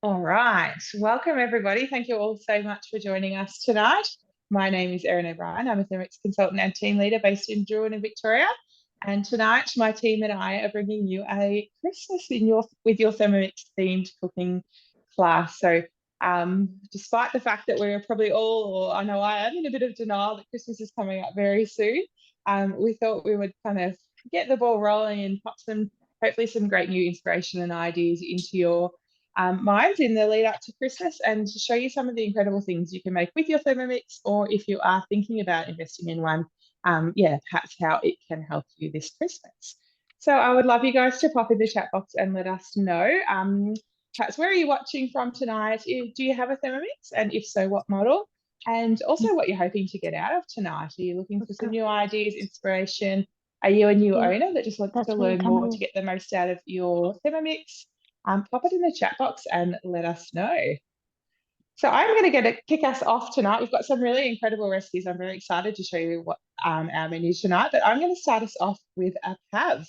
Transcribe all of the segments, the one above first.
All right. Welcome, everybody. Thank you all so much for joining us tonight. My name is Erin O'Brien. I'm a Thermomix consultant and team leader based in Druin in Victoria. And tonight, my team and I are bringing you a Christmas with your Thermomix themed cooking class. So, despite the fact that we're probably all, or I know I am, in a bit of denial that Christmas is coming up very soon, we thought we would kind of get the ball rolling and pop hopefully, some great new inspiration and ideas into your minds in the lead up to Christmas and to show you some of the incredible things you can make with your Thermomix, or if you are thinking about investing in one, perhaps how it can help you this Christmas. So I would love you guys to pop in the chat box and let us know. Perhaps where are you watching from tonight? Do you have a Thermomix? And if so, what model? And also what you're hoping to get out of tonight. Are you looking for some new ideas, inspiration? Are you a new owner that just wants to learn more to get the most out of your Thermomix? Pop it in the chat box and let us know. So I'm going to kick us off tonight. We've got some really incredible recipes. I'm very excited to show you what our menu tonight, but I'm going to start us off with a pav.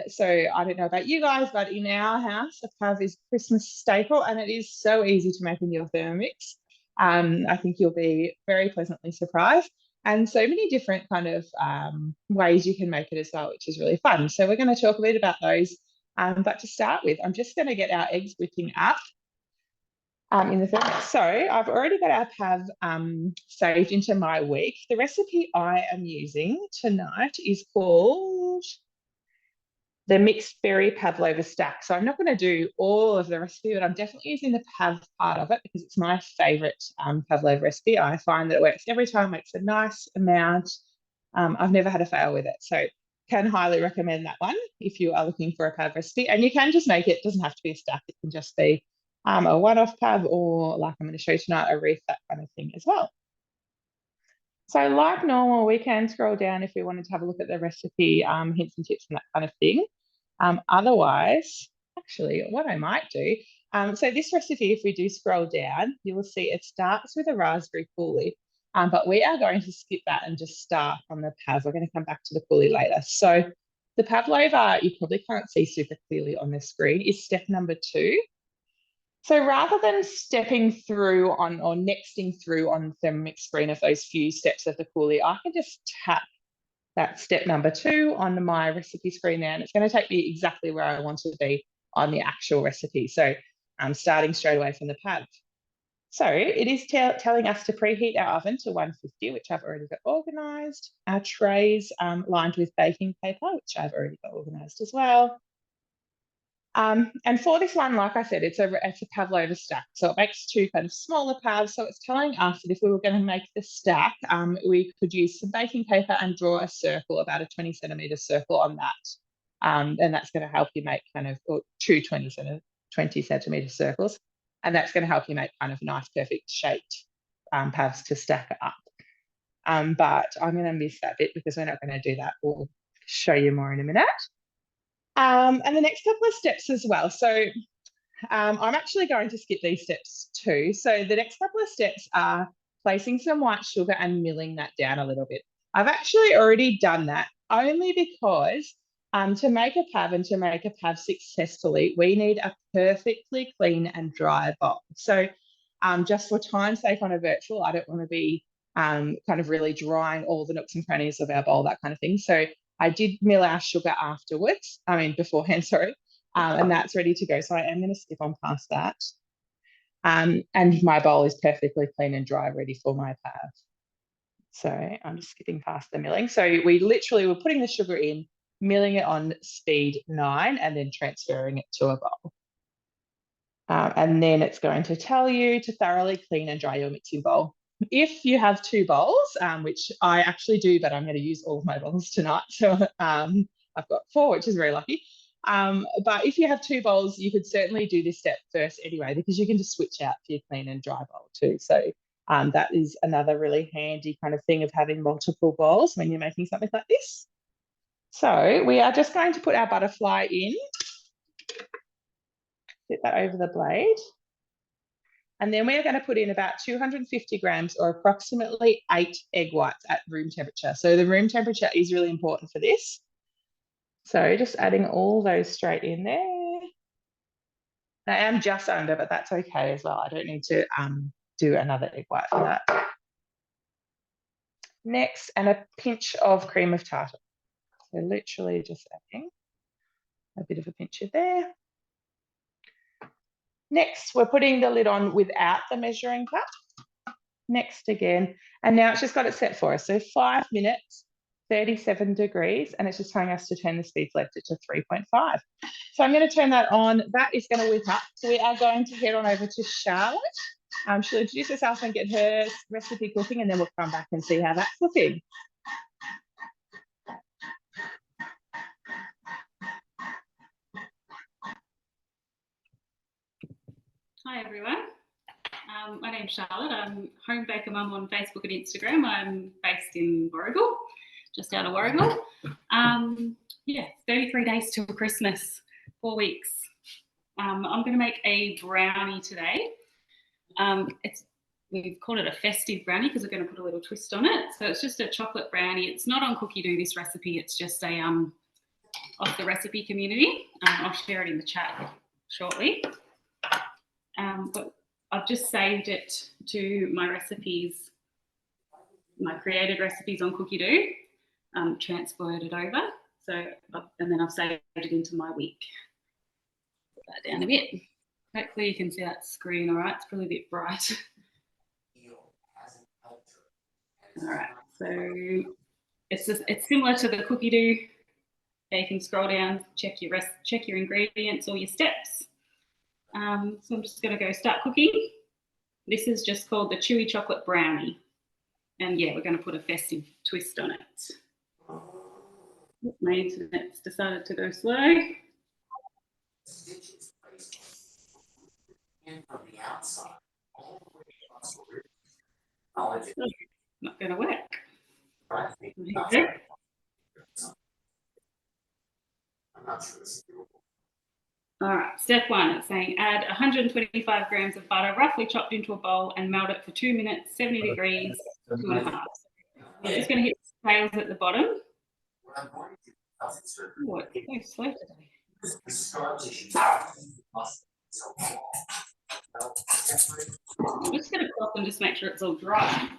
So I don't know about you guys, but in our house, a pav is a Christmas staple, and it is so easy to make in your Thermomix. I think you'll be very pleasantly surprised, and so many different kind of ways you can make it as well, which is really fun. So we're going to talk a bit about those. But to start with, I'm just going to get our eggs whipping up in the Thermomix. So I've already got our pav saved into my week. The recipe I am using tonight is called the mixed berry pavlova stack. So I'm not going to do all of the recipe, but I'm definitely using the pav part of it because it's my favorite pavlova recipe. I find that it works every time, makes a nice amount. I've never had a fail with it. So can highly recommend that one if you are looking for a pav recipe. And you can just make it, doesn't have to be a stack. It can just be a one-off pav, or like I'm going to show you tonight, a wreath, that kind of thing as well. So like normal, we can scroll down if we wanted to have a look at the recipe, hints and tips and that kind of thing. Otherwise, actually, what I might do, so this recipe, if we do scroll down, you will see it starts with a raspberry coulis, but we are going to skip that and just start on the pav. We're going to come back to the coulis later. So the pavlova, you probably can't see super clearly on the screen, is step number 2. So rather than stepping through on or nexting through on the Thermomix screen of those few steps of the coulis, I can just tap that step number 2 on my recipe screen there, and it's going to take me exactly where I want to be on the actual recipe. So I'm starting straight away from the pav. So it is telling us to preheat our oven to 150, which I've already got organised. Our trays lined with baking paper, which I've already got organised as well. And for this one, like I said, it's a pavlova stack. So it makes 2 kind of smaller pavs. So it's telling us that if we were going to make the stack, we could use some baking paper and draw a circle, about a 20 centimetre circle on that. And that's going to help you make kind of 2 20 centimetre circles. And that's going to help you make kind of nice, perfect shaped pavs to stack up. But I'm going to miss that bit because we're not going to do that. We'll show you more in a minute. And the next couple of steps as well. So I'm actually going to skip these steps too. So the next couple of steps are placing some white sugar and milling that down a little bit. I've actually already done that only because to make a pav and to make a pav successfully, we need a perfectly clean and dry bowl. So just for time's sake on a virtual, I don't want to be kind of really drying all the nooks and crannies of our bowl, that kind of thing. So I did mill our sugar beforehand, sorry, and that's ready to go. So I am going to skip on past that. And my bowl is perfectly clean and dry, ready for my pav. So I'm just skipping past the milling. So we literally were putting the sugar in, milling it on speed 9, and then transferring it to a bowl. And then it's going to tell you to thoroughly clean and dry your mixing bowl. If you have 2 bowls, which I actually do, but I'm going to use all of my bowls tonight. So I've got 4, which is very lucky. But if you have 2 bowls, you could certainly do this step first anyway, because you can just switch out for your clean and dry bowl too. So that is another really handy kind of thing of having multiple bowls when you're making something like this. So we are just going to put our butterfly in, get that over the blade. And then we are going to put in about 250 grams or approximately 8 egg whites at room temperature. So the room temperature is really important for this. So just adding all those straight in there. I am just under, but that's okay as well. I don't need to do another egg white for that. Next, and a pinch of cream of tartar. So literally just adding a bit of a pinch of there. Next, we're putting the lid on without the measuring cup. Next again, and now it's just got it set for us. So 5 minutes, 37 degrees, and it's just telling us to turn the speed selector to 3.5. So I'm going to turn that on. That is going to whip up. So we are going to head on over to Charlotte. She'll introduce herself and get her recipe cooking, and then we'll come back and see how that's looking. Hi everyone, my name's Charlotte. I'm Home Baker Mum on Facebook and Instagram. I'm based in Warragul, just out of Warragul. Yeah, 33 days till Christmas, 4 weeks. I'm going to make a brownie today. We've called it a festive brownie because we're going to put a little twist on it. So it's just a chocolate brownie. It's not on Cookie Do, this recipe. It's just a off the recipe community. I'll share it in the chat shortly. But I've just saved it to my recipes, my created recipes on Cookie Do, transferred it over. So, and then I've saved it into my week. Put that down a bit. Hopefully you can see that screen all right. It's probably a bit bright. All right, so it's similar to the Cookie Do. You can scroll down, check your ingredients or your steps. So I'm just going to go start cooking. This is just called the chewy chocolate brownie. And yeah, we're going to put a festive twist on it. My internet's decided to go slow. Oh, not going to work. All right, step 1, it's saying add 125 grams of butter roughly chopped into a bowl and melt it for 2 minutes, 70 degrees, 2.5. I'm just going to hit the scales at the bottom. Oh, it's so slow today. I'm just going to crop and just make sure it's all dry.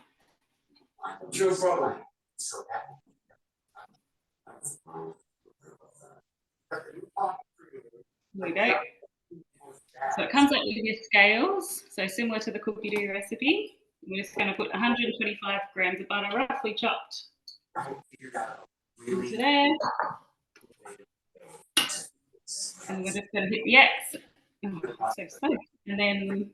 There we go. So it comes up with your scales, so similar to the Cookie Do recipe. We're just going to put 125 grams of butter roughly chopped into there. And we're just going to hit the X. Oh, so slow. And then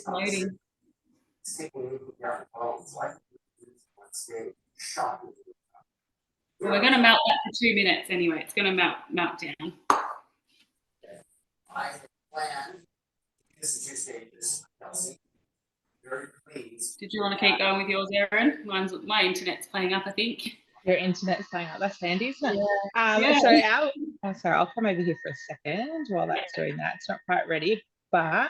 loading. So we're going to melt that for 2 minutes anyway. It's going to melt down. Did you want to keep going with yours, Erin? My internet's playing up, I think. Your internet's playing up. That's handy, isn't it? Yeah. Sorry, I'll come over here for a second while that's doing that. It's not quite ready, but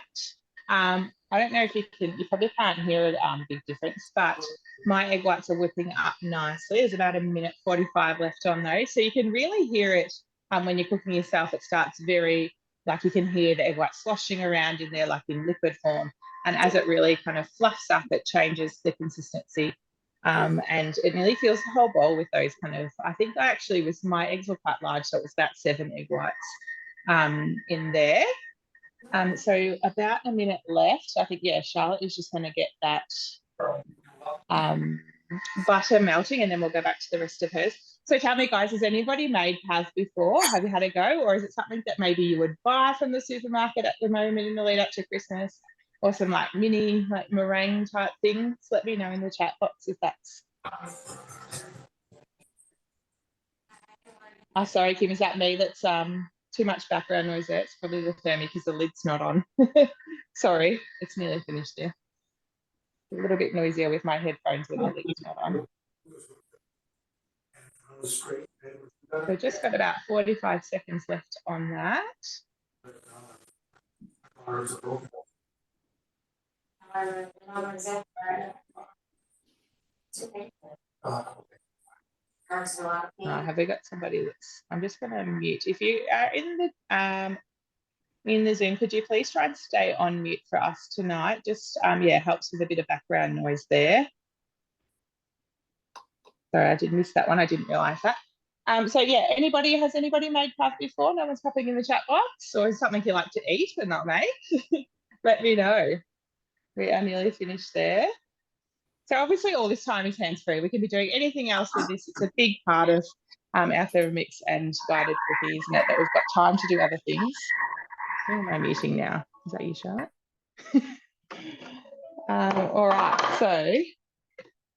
I don't know if you probably can't hear a big difference, but my egg whites are whipping up nicely. There's about 1:45 left on those. So you can really hear it when you're cooking yourself. It starts very, like you can hear the egg white sloshing around in there, like in liquid form. And as it really kind of fluffs up, it changes the consistency. And it nearly fills the whole bowl with those kind of, I think my eggs were quite large, so it was about 7 egg whites in there. So about a minute left. I think, yeah, Charlotte is just going to get that butter melting, and then we'll go back to the rest of hers. So tell me, guys, has anybody made Paz before? Have you had a go? Or is it something that maybe you would buy from the supermarket at the moment in the lead up to Christmas? Or some like mini meringue type things? Let me know in the chat box if that's... Oh, sorry, Kim, is that me? That's too much background noise there. It's probably the Thermomix because the lid's not on. Sorry, it's nearly finished there. A little bit noisier with my headphones when the lid's not on. So just got about 45 seconds left on that. Have we got somebody that's, I'm just going to mute. If you are in the Zoom, could you please try and stay on mute for us tonight? Just, yeah, helps with a bit of background noise there. Sorry, I did miss that one. I didn't realise that. So yeah, has anybody made puff before? No one's popping in the chat box, or is something you like to eat but not make? Let me know. We are nearly finished there. So obviously all this time is hands-free. We can be doing anything else with this. It's a big part of our Thermomix and guided cooking, isn't it? That we've got time to do other things. Who am I muting now? Is that you, Charlotte? All right, so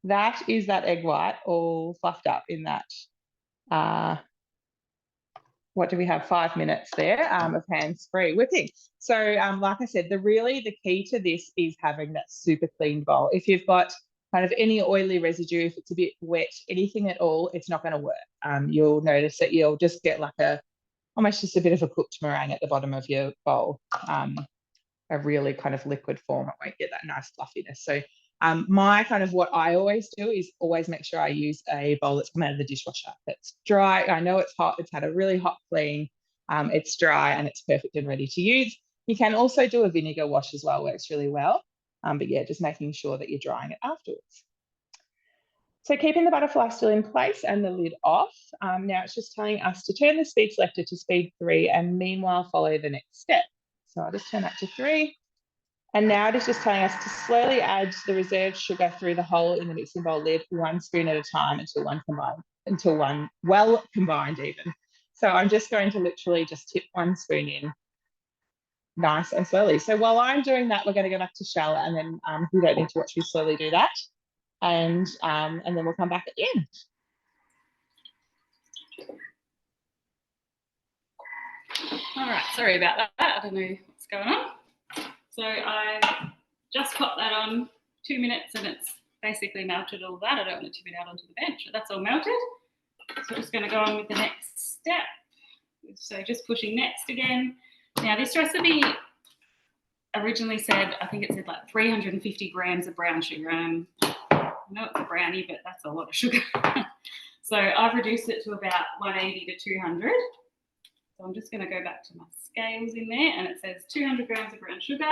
that is that egg white all fluffed up in that. What do we have? 5 minutes there of hands-free whipping. So like I said, the key to this is having that super clean bowl. If you've got kind of any oily residue, if it's a bit wet, anything at all, it's not going to work. You'll notice that you'll just get like almost just a bit of a cooked meringue at the bottom of your bowl. A really kind of liquid form, it won't get that nice fluffiness. So my kind of what I always do is always make sure I use a bowl that's come out of the dishwasher. That's dry. I know it's hot. It's had a really hot clean. It's dry and it's perfect and ready to use. You can also do a vinegar wash as well, works really well. But yeah, just making sure that you're drying it afterwards. So keeping the butterfly still in place and the lid off. Now it's just telling us to turn the speed selector to speed 3 and meanwhile follow the next step. So I'll just turn that to 3. And now it is just telling us to slowly add the reserved sugar through the hole in the mixing bowl lid, 1 spoon at a time until one well combined even. So I'm just going to literally just tip 1 spoon in nice and slowly. So while I'm doing that, we're going to go back to Charlotte, and then you don't need to watch me slowly do that. And then we'll come back at the end. All right, sorry about that. I don't know what's going on. So I just popped that on 2 minutes and it's basically melted all that. I don't want to tip it out onto the bench, but that's all melted. So I'm just going to go on with the next step. So just pushing next again. Now this recipe originally said, I think it said like 350 grams of brown sugar. I know it's a brownie, but that's a lot of sugar. So I've reduced it to about 180 to 200. So I'm just going to go back to my scales in there, and it says 200 grams of brown sugar.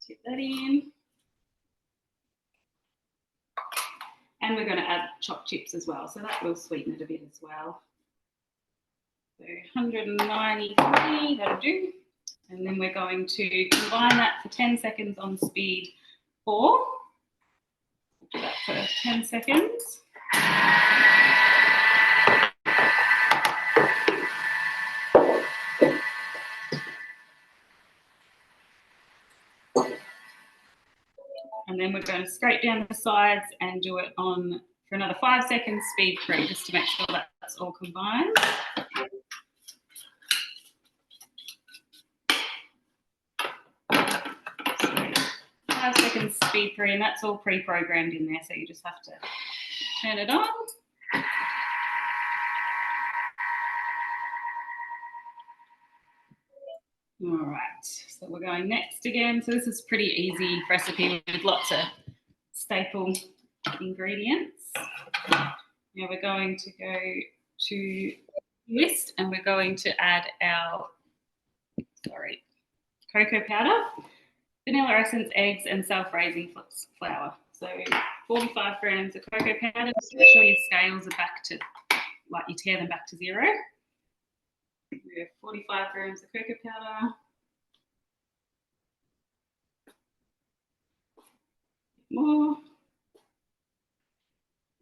Tip that in. And we're going to add chopped chips as well, so that will sweeten it a bit as well. So 193, that'll do. And then we're going to combine that for 10 seconds on speed 4. We'll do that for 10 seconds. And then we're going to scrape down the sides and do it on for another 5 seconds, speed 3, just to make sure that that's all combined. So 5 seconds, speed 3, and that's all pre-programmed in there, so you just have to turn it on. All right, so we're going next again. So this is a pretty easy recipe with lots of staple ingredients. Now we're going to go to list and we're going to add our, cocoa powder, vanilla essence, eggs, and self-raising flour. So 45 grams of cocoa powder. Just make sure your scales are back to, like you tear them back to 0. We have 45 grams of cocoa powder. More.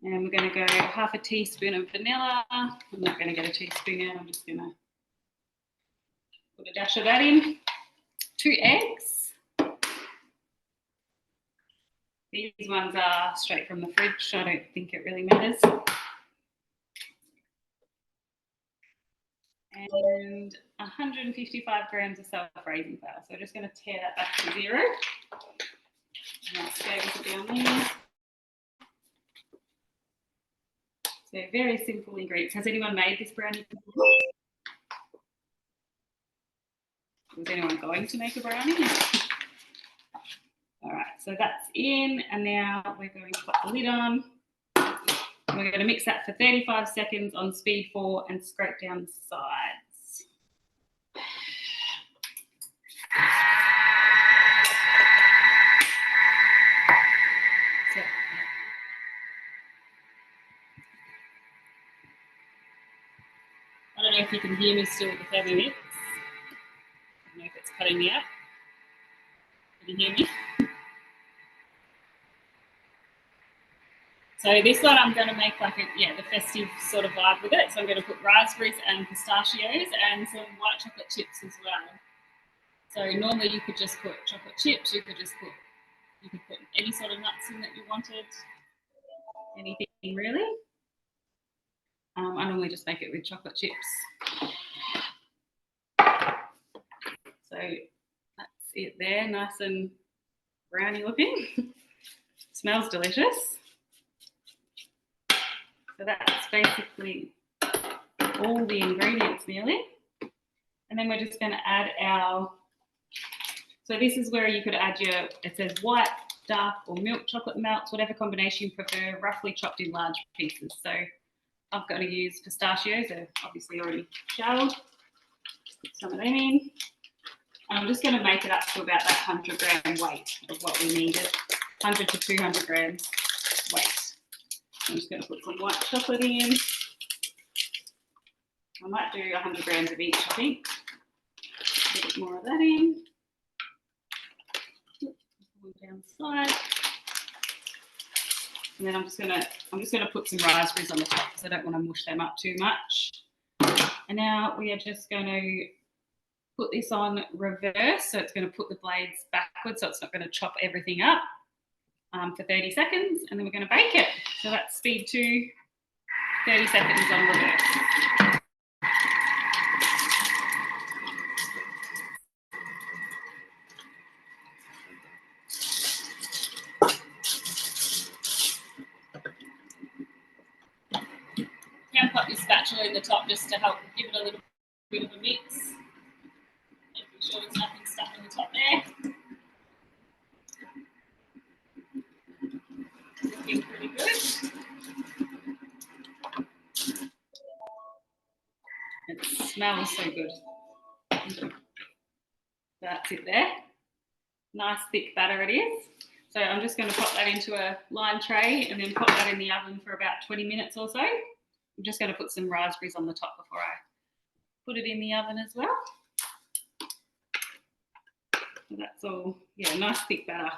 And we're going to go half a teaspoon of vanilla. I'm not going to get a teaspoon out. I'm just going to put a dash of that in. 2 eggs. These ones are straight from the fridge, so I don't think it really matters. And 155 grams of self-raising flour. So I'm just going to tear that back to 0. And our scales are down there. So very simple ingredients. Has anyone made this brownie before? Was anyone going to make a brownie? All right, so that's in, and now we're going to put the lid on. And we're going to mix that for 35 seconds on speed 4 and scrape down the sides. So, I don't know if you can hear me still with the Thermomix. I don't know if it's cutting me out. Can you hear me? So this one I'm going to make like the festive sort of vibe with it. So I'm going to put raspberries and pistachios and some white chocolate chips as well. So normally you could just put chocolate chips, you could put any sort of nuts in that you wanted, anything really. I normally just make it with chocolate chips. So that's it there, nice and browny looking. Smells delicious. So that's basically all the ingredients nearly. And then we're just going to add so this is where you could add it says white, dark or milk chocolate melts, whatever combination you prefer, roughly chopped in large pieces. So I've got to use pistachios, they're obviously already shelled. Put some of them in. And I'm just going to make it up to about that 100 gram weight of what we needed, 100 to 200 grams weight. I'm just going to put some white chocolate in. I might do 100 grams of each, I think. A bit more of that in. Down the side. And then I'm just gonna put some raspberries on the top because I don't want to mush them up too much. And now we are just going to put this on reverse, so it's going to put the blades backwards, so it's not going to chop everything up for 30 seconds, and then we're going to bake it. So that's speed 2, 30 seconds on reverse. You can put your spatula in the top just to help give it a little bit of a mix. Making sure there's nothing stuck in the top there. Looking pretty good. It smells so good. That's it there. Nice thick batter it is. So I'm just going to pop that into a lined tray and then pop that in the oven for about 20 minutes or so. I'm just going to put some raspberries on the top before I put it in the oven as well. So that's all, nice thick batter.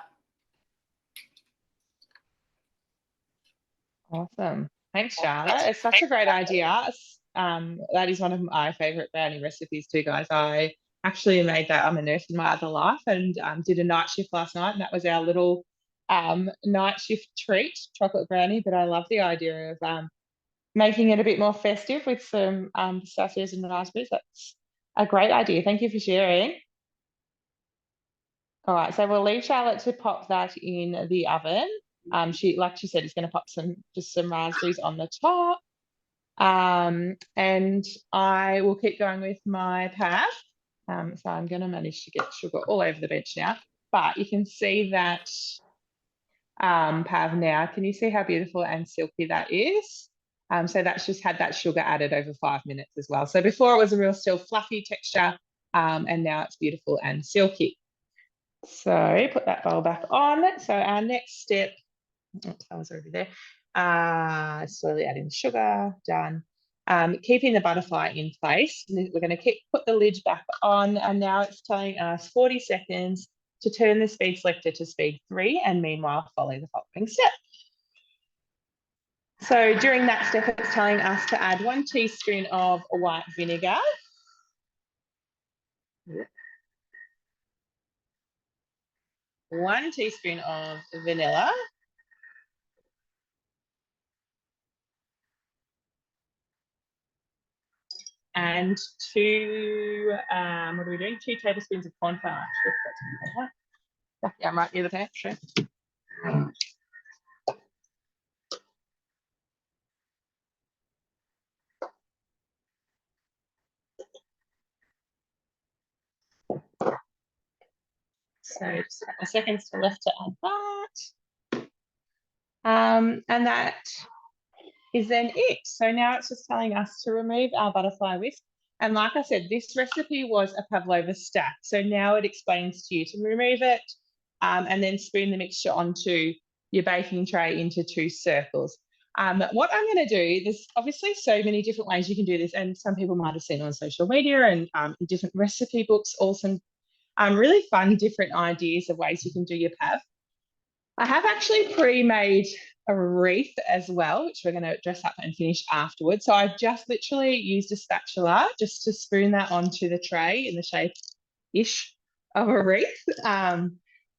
Awesome. Thanks, Charlotte. It's such a great idea. That is one of my favourite brownie recipes too, guys. I actually made that. I'm a nurse in my other life and did a night shift last night, and that was our little night shift treat, chocolate brownie. But I love the idea of making it a bit more festive with some pistachios and raspberries. That's a great idea. Thank you for sharing. All right, so we'll leave Charlotte to pop that in the oven. Like she said, is going to pop just some raspberries on the top. And I will keep going with my pav. So I'm going to manage to get sugar all over the bench now. But you can see that pav now. Can you see how beautiful and silky that is? So that's just had that sugar added over 5 minutes as well. So before it was a real still fluffy texture, and now it's beautiful and silky. So put that bowl back on. So our next step, oops, that was already there. Slowly add in sugar, done. Keeping the butterfly in place. We're going to put the lid back on, and now it's telling us 40 seconds to turn the speed selector to speed 3, and meanwhile follow the following step. So during that step, it's telling us to add 1 teaspoon of white vinegar. 1 teaspoon of vanilla. And 2, what are we doing? 2 tablespoons of corn flour. Yeah, I'm right near the pan, sure. So just a couple of seconds to left to add that. And that is then it. So now it's just telling us to remove our butterfly whisk. And like I said, this recipe was a pavlova stack. So now it explains to you to remove it and then spoon the mixture onto your baking tray into 2 circles. What I'm going to do, there's obviously so many different ways you can do this, and some people might have seen on social media and in different recipe books, or some really fun different ideas of ways you can do your pav. I have actually pre-made a wreath as well, which we're going to dress up and finish afterwards. So I've just literally used a spatula just to spoon that onto the tray in the shape-ish of a wreath.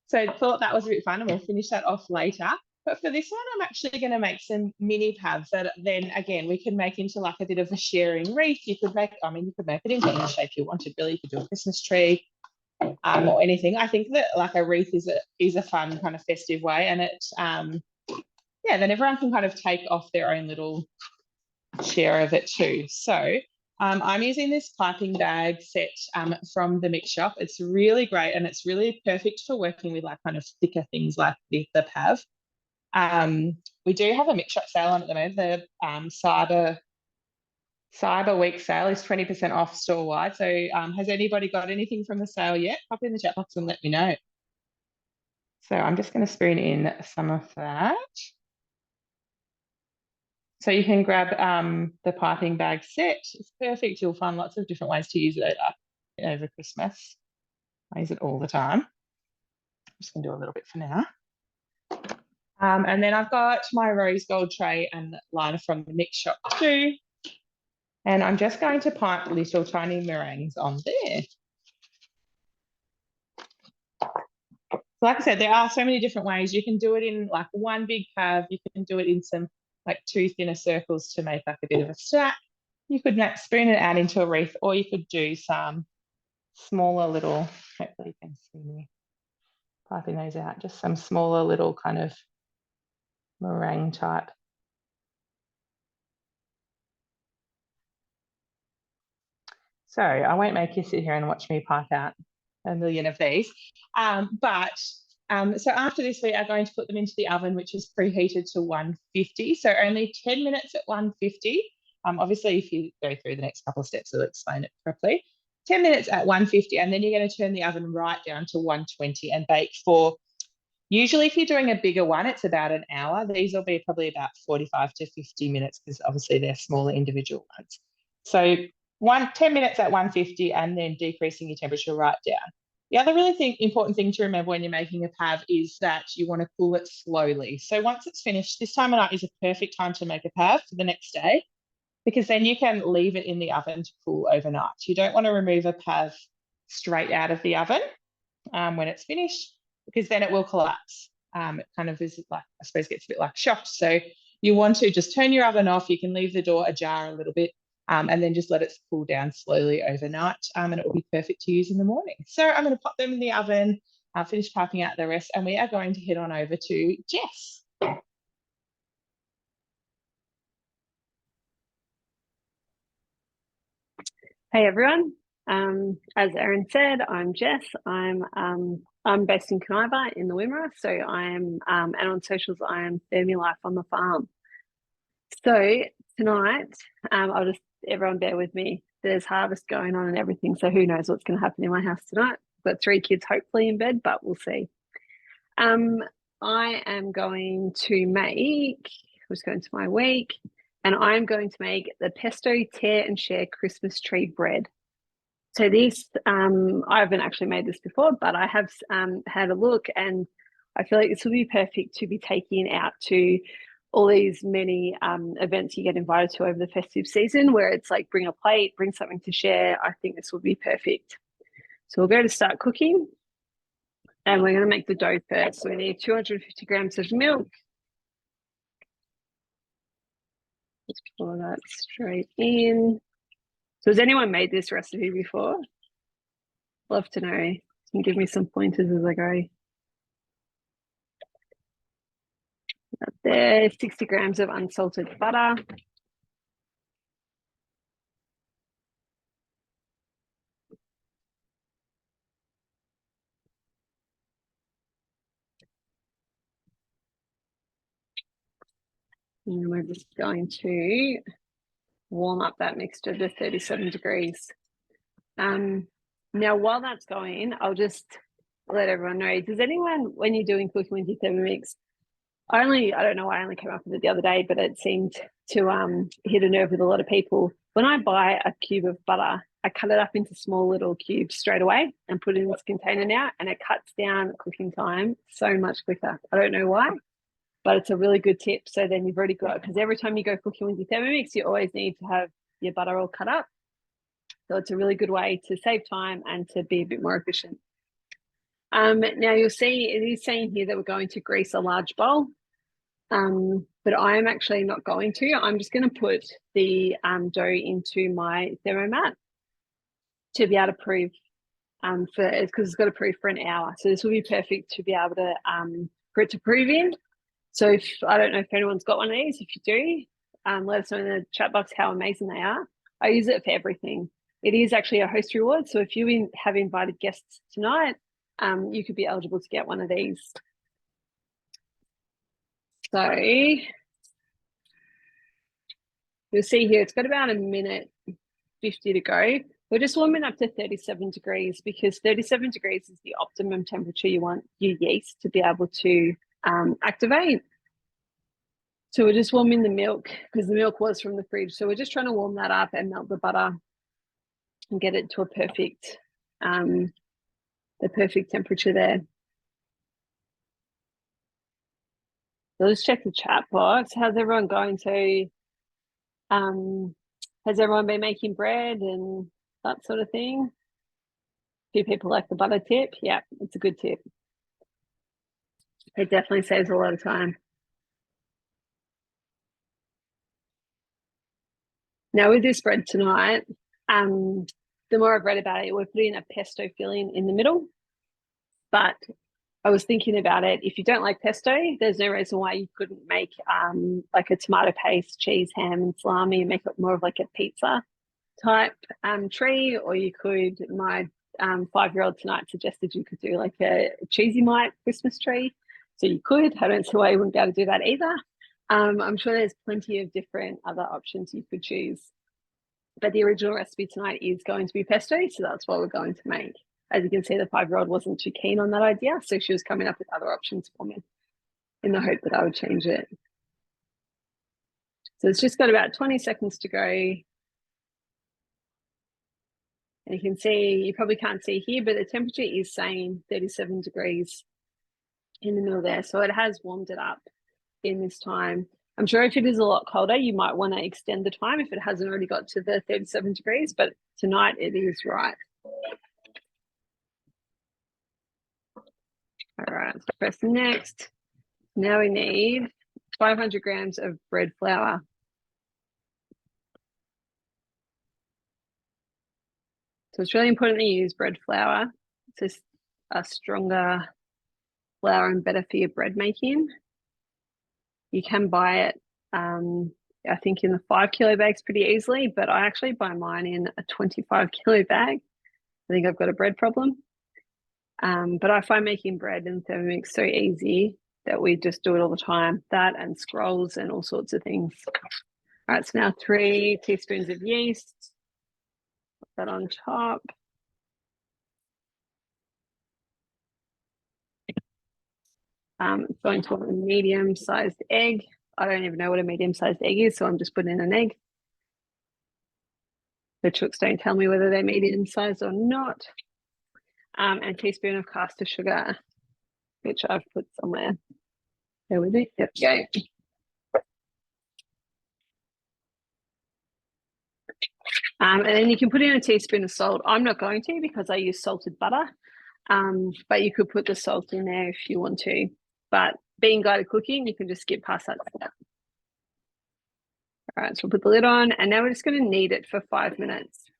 So I thought that was a bit fun, and we'll finish that off later. But for this one, I'm actually going to make some mini pavs that then, again, we can make into like a bit of a sharing wreath. You could make, you could make it in any shape you wanted, really. You could do a Christmas tree, or anything. I think that like a wreath is a fun kind of festive way, and it then everyone can kind of take off their own little share of it too. So I'm using this piping bag set from the Mix Shop. It's really great, and it's really perfect for working with like kind of thicker things like the pav. We do have a Mix Shop sale on at the moment. The Cyber Week sale is 20% off store-wide. So has anybody got anything from the sale yet? Pop in the chat box and let me know. So I'm just going to spoon in some of that. So you can grab the piping bag set. It's perfect. You'll find lots of different ways to use it over Christmas. I use it all the time. I'm just going to do a little bit for now. And then I've got my rose gold tray and liner from the Mix Shop too. And I'm just going to pipe little tiny meringues on there. So like I said, there are so many different ways. You can do it in like one big pav. You can do it in some like 2 thinner circles to make like a bit of a stack. You could spoon it out into a wreath, or you could do some smaller little, hopefully you can see me piping those out, just some smaller little kind of meringue type. So I won't make you sit here and watch me pipe out a million of these. So after this, we are going to put them into the oven, which is preheated to 150. So only 10 minutes at 150. Obviously, if you go through the next couple of steps, it'll explain it properly. 10 minutes at 150, and then you're going to turn the oven right down to 120 and bake for, usually if you're doing a bigger one, it's about an hour. These will be probably about 45 to 50 minutes because obviously they're smaller individual ones. So 10 minutes at 150 and then decreasing your temperature right down. The other really important thing to remember when you're making a pav is that you want to cool it slowly. So once it's finished, this time of night is a perfect time to make a pav for the next day, because then you can leave it in the oven to cool overnight. You don't want to remove a pav straight out of the oven when it's finished, because then it will collapse. It kind of is like, I suppose, gets a bit like shocked. So you want to just turn your oven off. You can leave the door ajar a little bit, and then just let it cool down slowly overnight, and it will be perfect to use in the morning. So I'm going to pop them in the oven, finish piping out the rest, and we are going to head on over to Jess. Hey everyone, as Erin said, I'm Jess. I'm based in Coniva in the Wimmera, so and on socials I am Thermilife on the farm. So tonight, everyone bear with me. There's harvest going on and everything, so who knows what's going to happen in my house tonight. I've got 3 kids hopefully in bed, but we'll see. I am going to make, who's going to my week, and I'm going to make the pesto tear and share Christmas tree bread. So this, I haven't actually made this before, but I have had a look, and I feel like this will be perfect to be taking out to all these many events you get invited to over the festive season, where it's like bring a plate, bring something to share. I think this will be perfect. So we'll go to start cooking, and we're going to make the dough first. So we need 250 grams of milk. Just pour that straight in. So has anyone made this recipe before? Love to know. You can give me some pointers as I go. Up there, 60 grams of unsalted butter. And we're just going to warm up that mixture to 37 degrees. Now, while that's going, I'll just let everyone know, does anyone, when you're doing cooking with your Thermomix, I don't know why I only came up with it the other day, but it seemed to hit a nerve with a lot of people. When I buy a cube of butter, I cut it up into small little cubes straight away and put it in this container now, and it cuts down cooking time so much quicker. I don't know why, but it's a really good tip. So then you've already got, because every time you go cooking with your Thermomix, you always need to have your butter all cut up. So it's a really good way to save time and to be a bit more efficient. Now you'll see it is saying here that we're going to grease a large bowl, but I am actually not going to. I'm just going to put the dough into my Thermomat to be able to proof because it's got to proof for an hour. So this will be perfect to be able to for it to proof in. So if I don't know if anyone's got one of these, if you do, let us know in the chat box how amazing they are. I use it for everything. It is actually a host reward. So if you have invited guests tonight, you could be eligible to get one of these. So you'll see here, it's got about 1:50 to go. We're just warming up to 37 degrees because 37 degrees is the optimum temperature you want your yeast to be able to activate. So we're just warming the milk because the milk was from the fridge. So we're just trying to warm that up and melt the butter and get it to a perfect, the perfect temperature there. So let's check the chat box. How's everyone going? So has everyone been making bread and that sort of thing? A few people like the butter tip. Yeah, it's a good tip. It definitely saves a lot of time. Now with this bread tonight, the more I've read about it, we're putting a pesto filling in the middle. But I was thinking about it, if you don't like pesto, there's no reason why you couldn't make like a tomato paste, cheese, ham, and salami and make it more of like a pizza type tree. Or you could, my 5-year-old tonight suggested you could do like a cheesy mite Christmas tree. So you could. I don't see why you wouldn't be able to do that either. I'm sure there's plenty of different other options you could choose. But the original recipe tonight is going to be pesto, so that's what we're going to make. As you can see, the 5-year-old wasn't too keen on that idea, so she was coming up with other options for me in the hope that I would change it. So it's just got about 20 seconds to go. And you can see, you probably can't see here, but the temperature is saying 37 degrees in the middle there. So it has warmed it up in this time. I'm sure if it is a lot colder, you might want to extend the time if it hasn't already got to the 37 degrees, but tonight it is right. All right, let's press next. Now we need 500 grams of bread flour. So it's really important to use bread flour. It's just a stronger flour and better for your bread making. You can buy it, I think, in the 5 kilo bags pretty easily, but I actually buy mine in a 25 kilo bag. I think I've got a bread problem. But I find making bread in Thermomix so easy that we just do it all the time. That and scrolls and all sorts of things. All right, so now 3 teaspoons of yeast. Put that on top. Going to a medium-sized egg. I don't even know what a medium-sized egg is, so I'm just putting in an egg. The chooks don't tell me whether they're medium-sized or not. And a teaspoon of caster sugar, which I've put somewhere. There with it. Yep, go. And then you can put in a teaspoon of salt. I'm not going to because I use salted butter, but you could put the salt in there if you want to. But being guided cooking, you can just skip past that step. All right, so we'll put the lid on, and now we're just going to knead it for 5 minutes.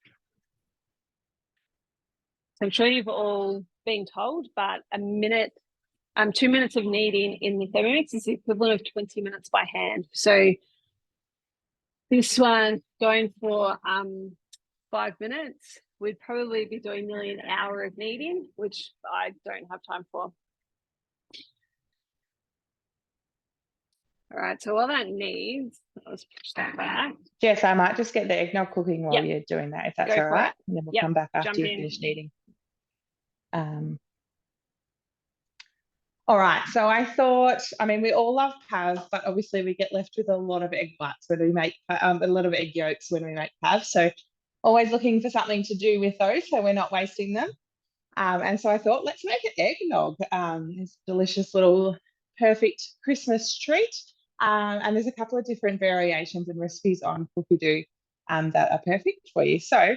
So I'm sure you've all been told, but 2 minutes of kneading in the Thermomix is the equivalent of 20 minutes by hand. So this one going for 5 minutes, we'd probably be doing nearly an hour of kneading, which I don't have time for. All All right, so while that needs, let's push that back. Jess, I might just get the eggnog cooking while Yep. you're doing that, if that's Go all for right. it. And then we'll Yep, come back after jump you've in. finished eating. All right, so I thought, I mean, we all love pav, but obviously we get left with a lot of egg whites when we make, a lot of egg yolks when we make pav. So always looking for something to do with those so we're not wasting them. And so I thought, let's make an eggnog. It's a delicious little perfect Christmas treat. And there's a couple of different variations and recipes on Cookie Doo that are perfect for you. So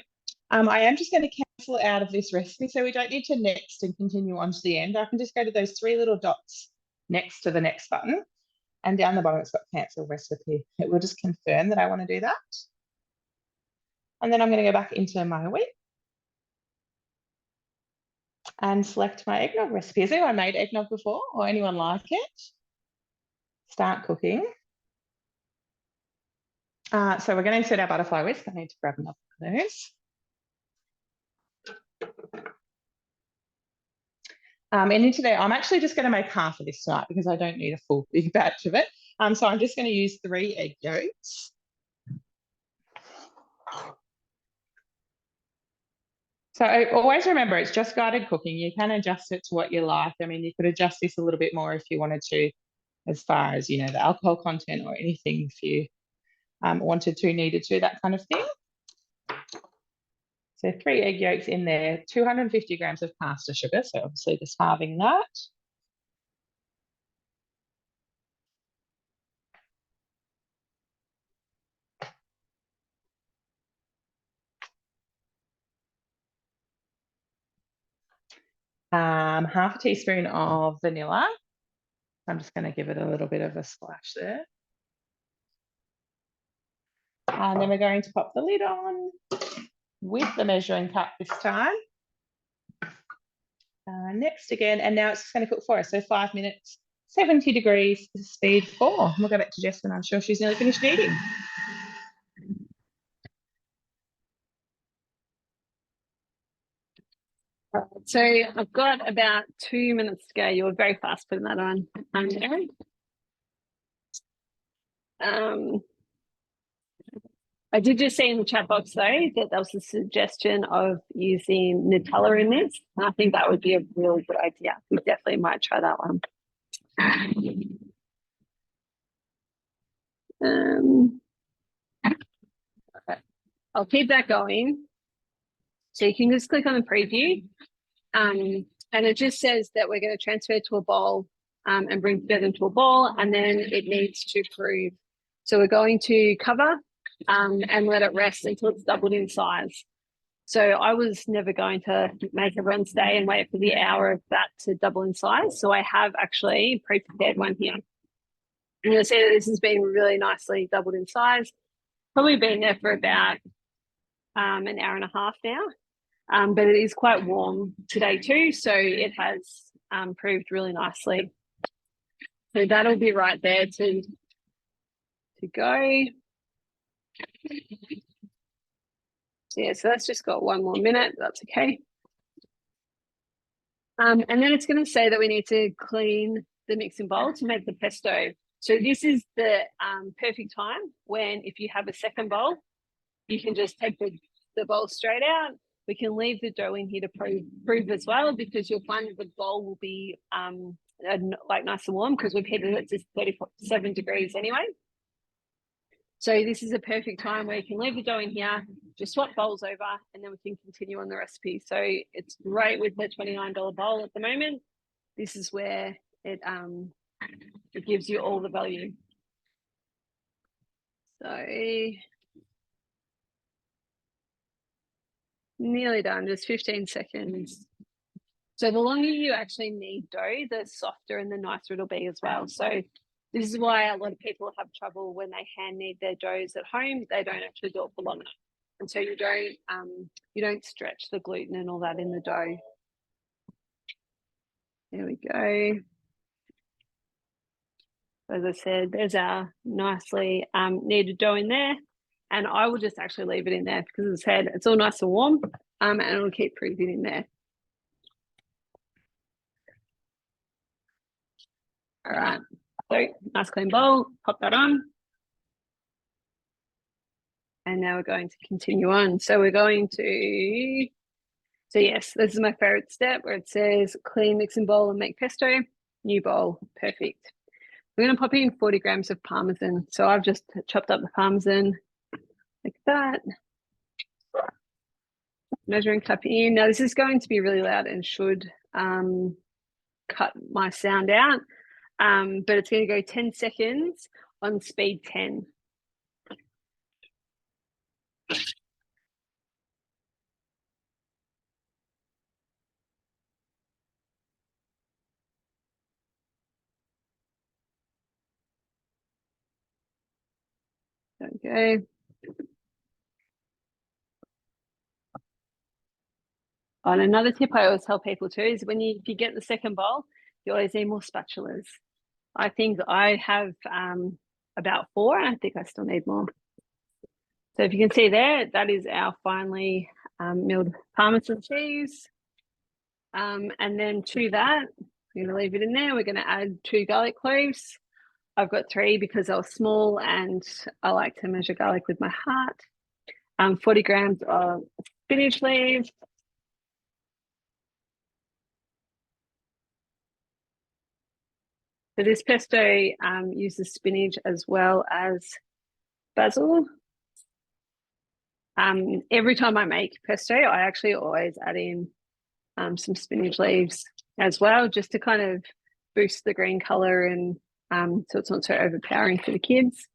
I am just going to cancel out of this recipe so we don't need to next and continue on to the end. I can just go to those 3 little dots next to the next button, and down the bottom it's got cancel recipe. It will just confirm that I want to do that. And then I'm going to go back into my week and select my eggnog recipe. Has anyone made eggnog before, or anyone like it? Start cooking. So we're going to set our butterfly whisk. I need to grab another one of those. And into there, I'm actually just going to make half of this tonight because I don't need a full big batch of it. So I'm just going to use 3 egg yolks. So always remember, it's just guided cooking. You can adjust it to what you like. I mean, you could adjust this a little bit more if you wanted to, as far as, you know, the alcohol content or anything, if you wanted to, needed to, that kind of thing. So 3 egg yolks in there, 250 grams of caster sugar. So obviously just halving that. Half a teaspoon of vanilla. I'm just going to give it a little bit of a splash there. And then we're going to pop the lid on with the measuring cup this time. Next again, and now it's just going to cook for us. So 5 minutes, 70 degrees, speed 4. We'll go back to Jess and I'm sure she's nearly finished eating. So I've got about 2 minutes to go. You were very fast putting that on, Erin. I did just see in the chat box though that there was a suggestion of using Nutella in this. And I think that would be a really good idea. We definitely might try that one. I'll keep that going. So you can just click on the preview. And it just says that we're going to transfer to a bowl and bring together into a bowl, and then it needs to prove. So we're going to cover and let it rest until it's doubled in size. So I was never going to make everyone stay and wait for the hour of that to double in size. So I have actually pre-prepared one here. And you'll see that this has been really nicely doubled in size. Probably been there for about an hour and a half now. But it is quite warm today too, so it has proved really nicely. So that'll be right there to go. So yeah, so that's just got 1 more minute. That's okay. And then it's going to say that we need to clean the mixing bowl to make the pesto. So this is the perfect time when, if you have a second bowl, you can just take the bowl straight out. We can leave the dough in here to prove as well, because you'll find that the bowl will be like nice and warm because we've heated it to 37 degrees anyway. So this is a perfect time where you can leave the dough in here, just swap bowls over, and then we can continue on the recipe. So it's great with the $29 bowl at the moment. This is where it gives you all the value. So nearly done, just 15 seconds. So the longer you actually knead dough, the softer and the nicer it'll be as well. So this is why a lot of people have trouble when they hand knead their doughs at home. They don't actually do it for long enough. And so you don't stretch the gluten and all that in the dough. There we go. As I said, there's our nicely kneaded dough in there. And I will just actually leave it in there because, as I said, it's all nice and warm, and it'll keep proving in there. All right. So nice clean bowl, pop that on. And now we're going to continue on. So we're going to, so yes, this is my favorite step where it says clean mixing bowl and make pesto. New bowl, perfect. We're going to pop in 40 grams of Parmesan. So I've just chopped up the Parmesan like that. Measuring cup in. Now this is going to be really loud and should cut my sound out, but it's going to go 10 seconds on speed 10. There we go. And another tip I always tell people too is if you get the second bowl, you always need more spatulas. I think I have about 4, and I think I still need more. So if you can see there, that is our finely milled Parmesan cheese. And then to that, we're going to leave it in there. We're going to add 2 garlic cloves. I've got 3 because they were small and I like to measure garlic with my heart. 40 grams of spinach leaves. So this pesto uses spinach as well as basil. Every time I make pesto, I actually always add in some spinach leaves as well, just to kind of boost the green color and so it's not so overpowering for the kids.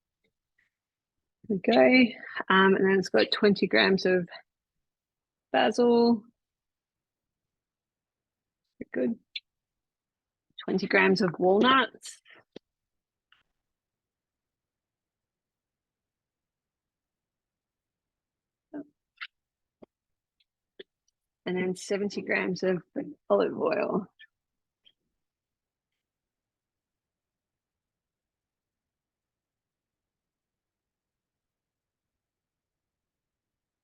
There we go. And then it's got 20 grams of basil. Good. 20 grams of walnuts. And then 70 grams of olive oil.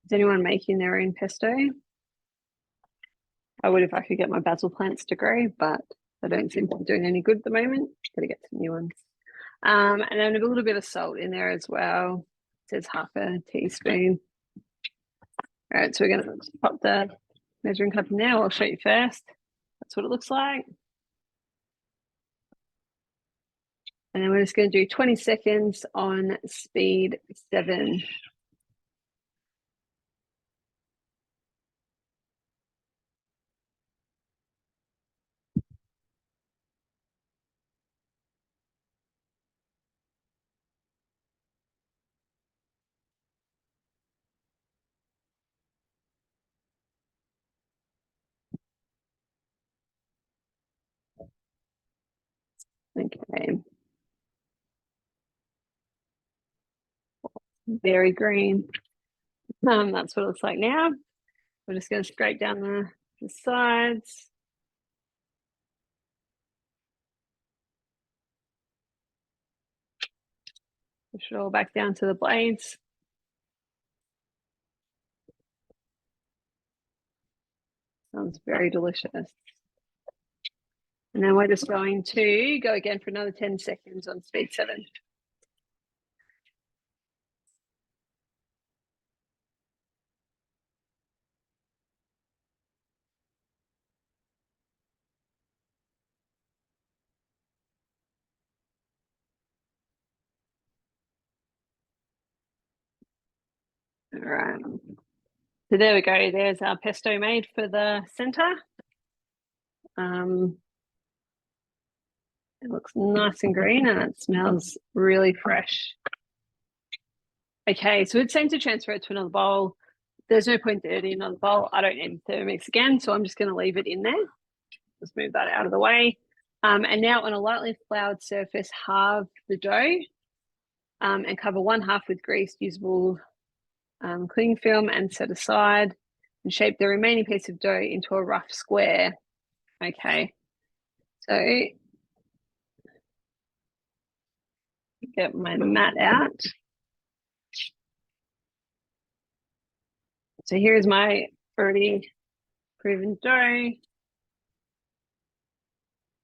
Is anyone making their own pesto? I would if I could get my basil plants to grow, but I don't seem to be doing any good at the moment. Gotta get some new ones. And then a little bit of salt in there as well. It says half a teaspoon. All right, so we're gonna pop the measuring cup in there. I'll show you first. That's what it looks like. And then we're just going to do 20 seconds on speed 7. Okay. Very green. That's what it looks like now. We're just going to scrape down the sides. Push it all back down to the blades. Sounds very delicious. And then we're just going to go again for another 10 seconds on speed 7. All right. So there we go. There's our pesto made for the center. It looks nice and green and it smells really fresh. Okay, so it's time to transfer it to another bowl. There's no point dirtying another bowl. I don't need Thermomix again, so I'm just going to leave it in there. Just move that out of the way. And now on a lightly floured surface, halve the dough and cover 1/2 with greased usable cling film and set aside, and shape the remaining piece of dough into a rough square. Okay, so get my mat out. So here's my already proven dough.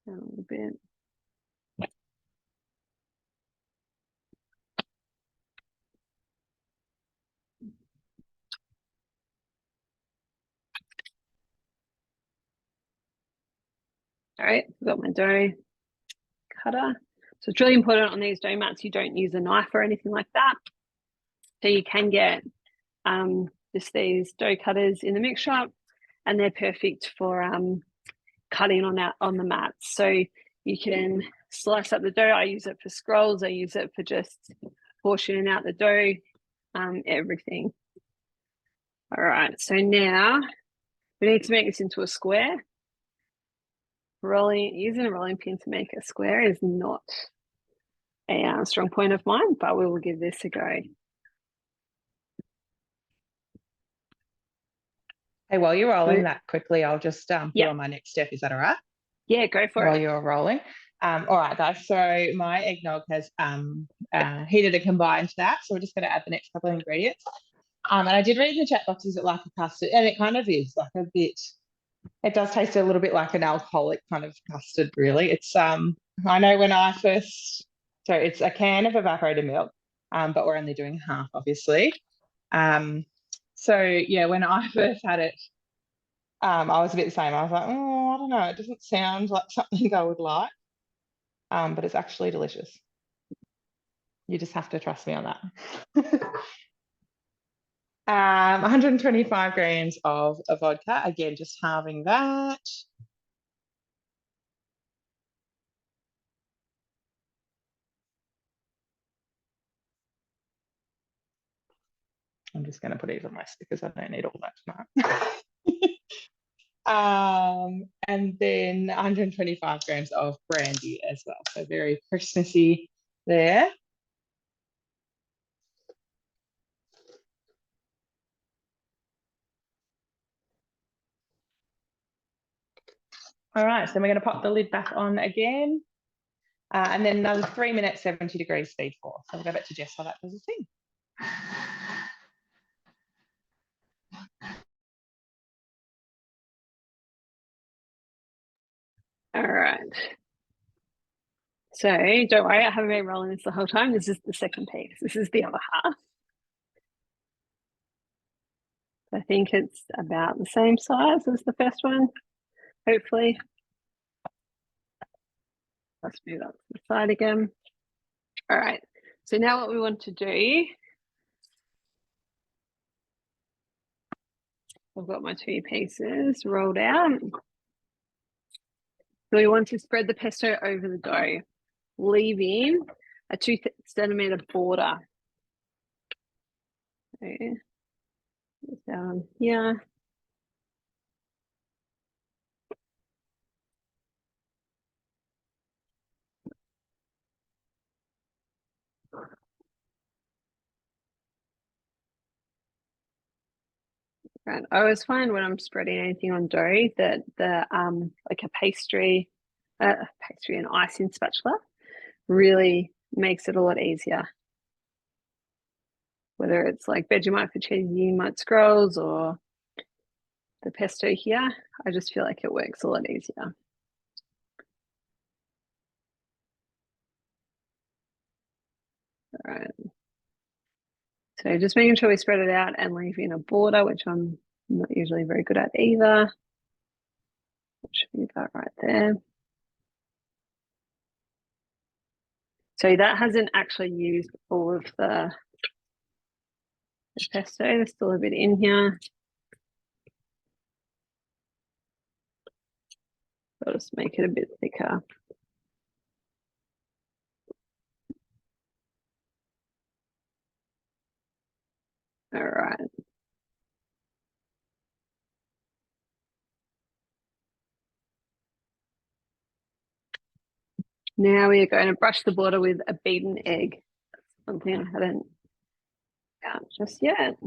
A little bit. All right, I've got my dough cutter. So it's really important on these dough mats you don't use a knife or anything like that. So you can get just these dough cutters in the mix shop, and they're perfect for cutting on the mats. So you can slice up the dough. I use it for scrolls. I use it for just portioning out the dough, everything. All right, so now we need to make this into a square. Using a rolling pin to make a square is not a strong point of mine, but we will give this a go. Hey, while you're rolling that quickly, I'll just put on my next step. Is that all right? Yeah, go for it. While you're rolling. All right, guys. So my eggnog has heated and combined to that. So we're just going to add the next couple of ingredients. And I did read in the chat box, is it like a custard? And it kind of is like a bit. It does taste a little bit like an alcoholic kind of custard, really. It's I know when I first, so it's a can of evaporated milk, but we're only doing half, obviously. So yeah, when I first had it, I was a bit the same. I was like, oh, I don't know, it doesn't sound like something I would like, but it's actually delicious. You just have to trust me on that. 125 grams of vodka. Again, just halving that. I'm just going to put these on my stickers. I don't need all that tonight. And then 125 grams of brandy as well. So very Christmassy there. All right, so we're going to pop the lid back on again. And then another 3 minutes, 70 degrees speed 4. So we'll go back to Jess while that does the thing. All right. So don't worry, I haven't been rolling this the whole time. This is the second piece. This is the other half. I think it's about the same size as the first one, hopefully. Let's move up to the side again. All right, so now what we want to do, I've got my 2 pieces rolled out. So we want to spread the pesto over the dough, leaving a 2 centimeter border. Okay. Down here. Right. I always find when I'm spreading anything on dough that the like a pastry and icing spatula really makes it a lot easier. Whether it's like Vegemite for cheesy mite scrolls or the pesto here, I just feel like it works a lot easier. All right. So just making sure we spread it out and leaving a border, which I'm not usually very good at either. That should be about right there. So that hasn't actually used all of the pesto. There's still a bit in here. I'll just make it a bit thicker. All right. Now we are going to brush the border with a beaten egg. That's something I hadn't done just yet.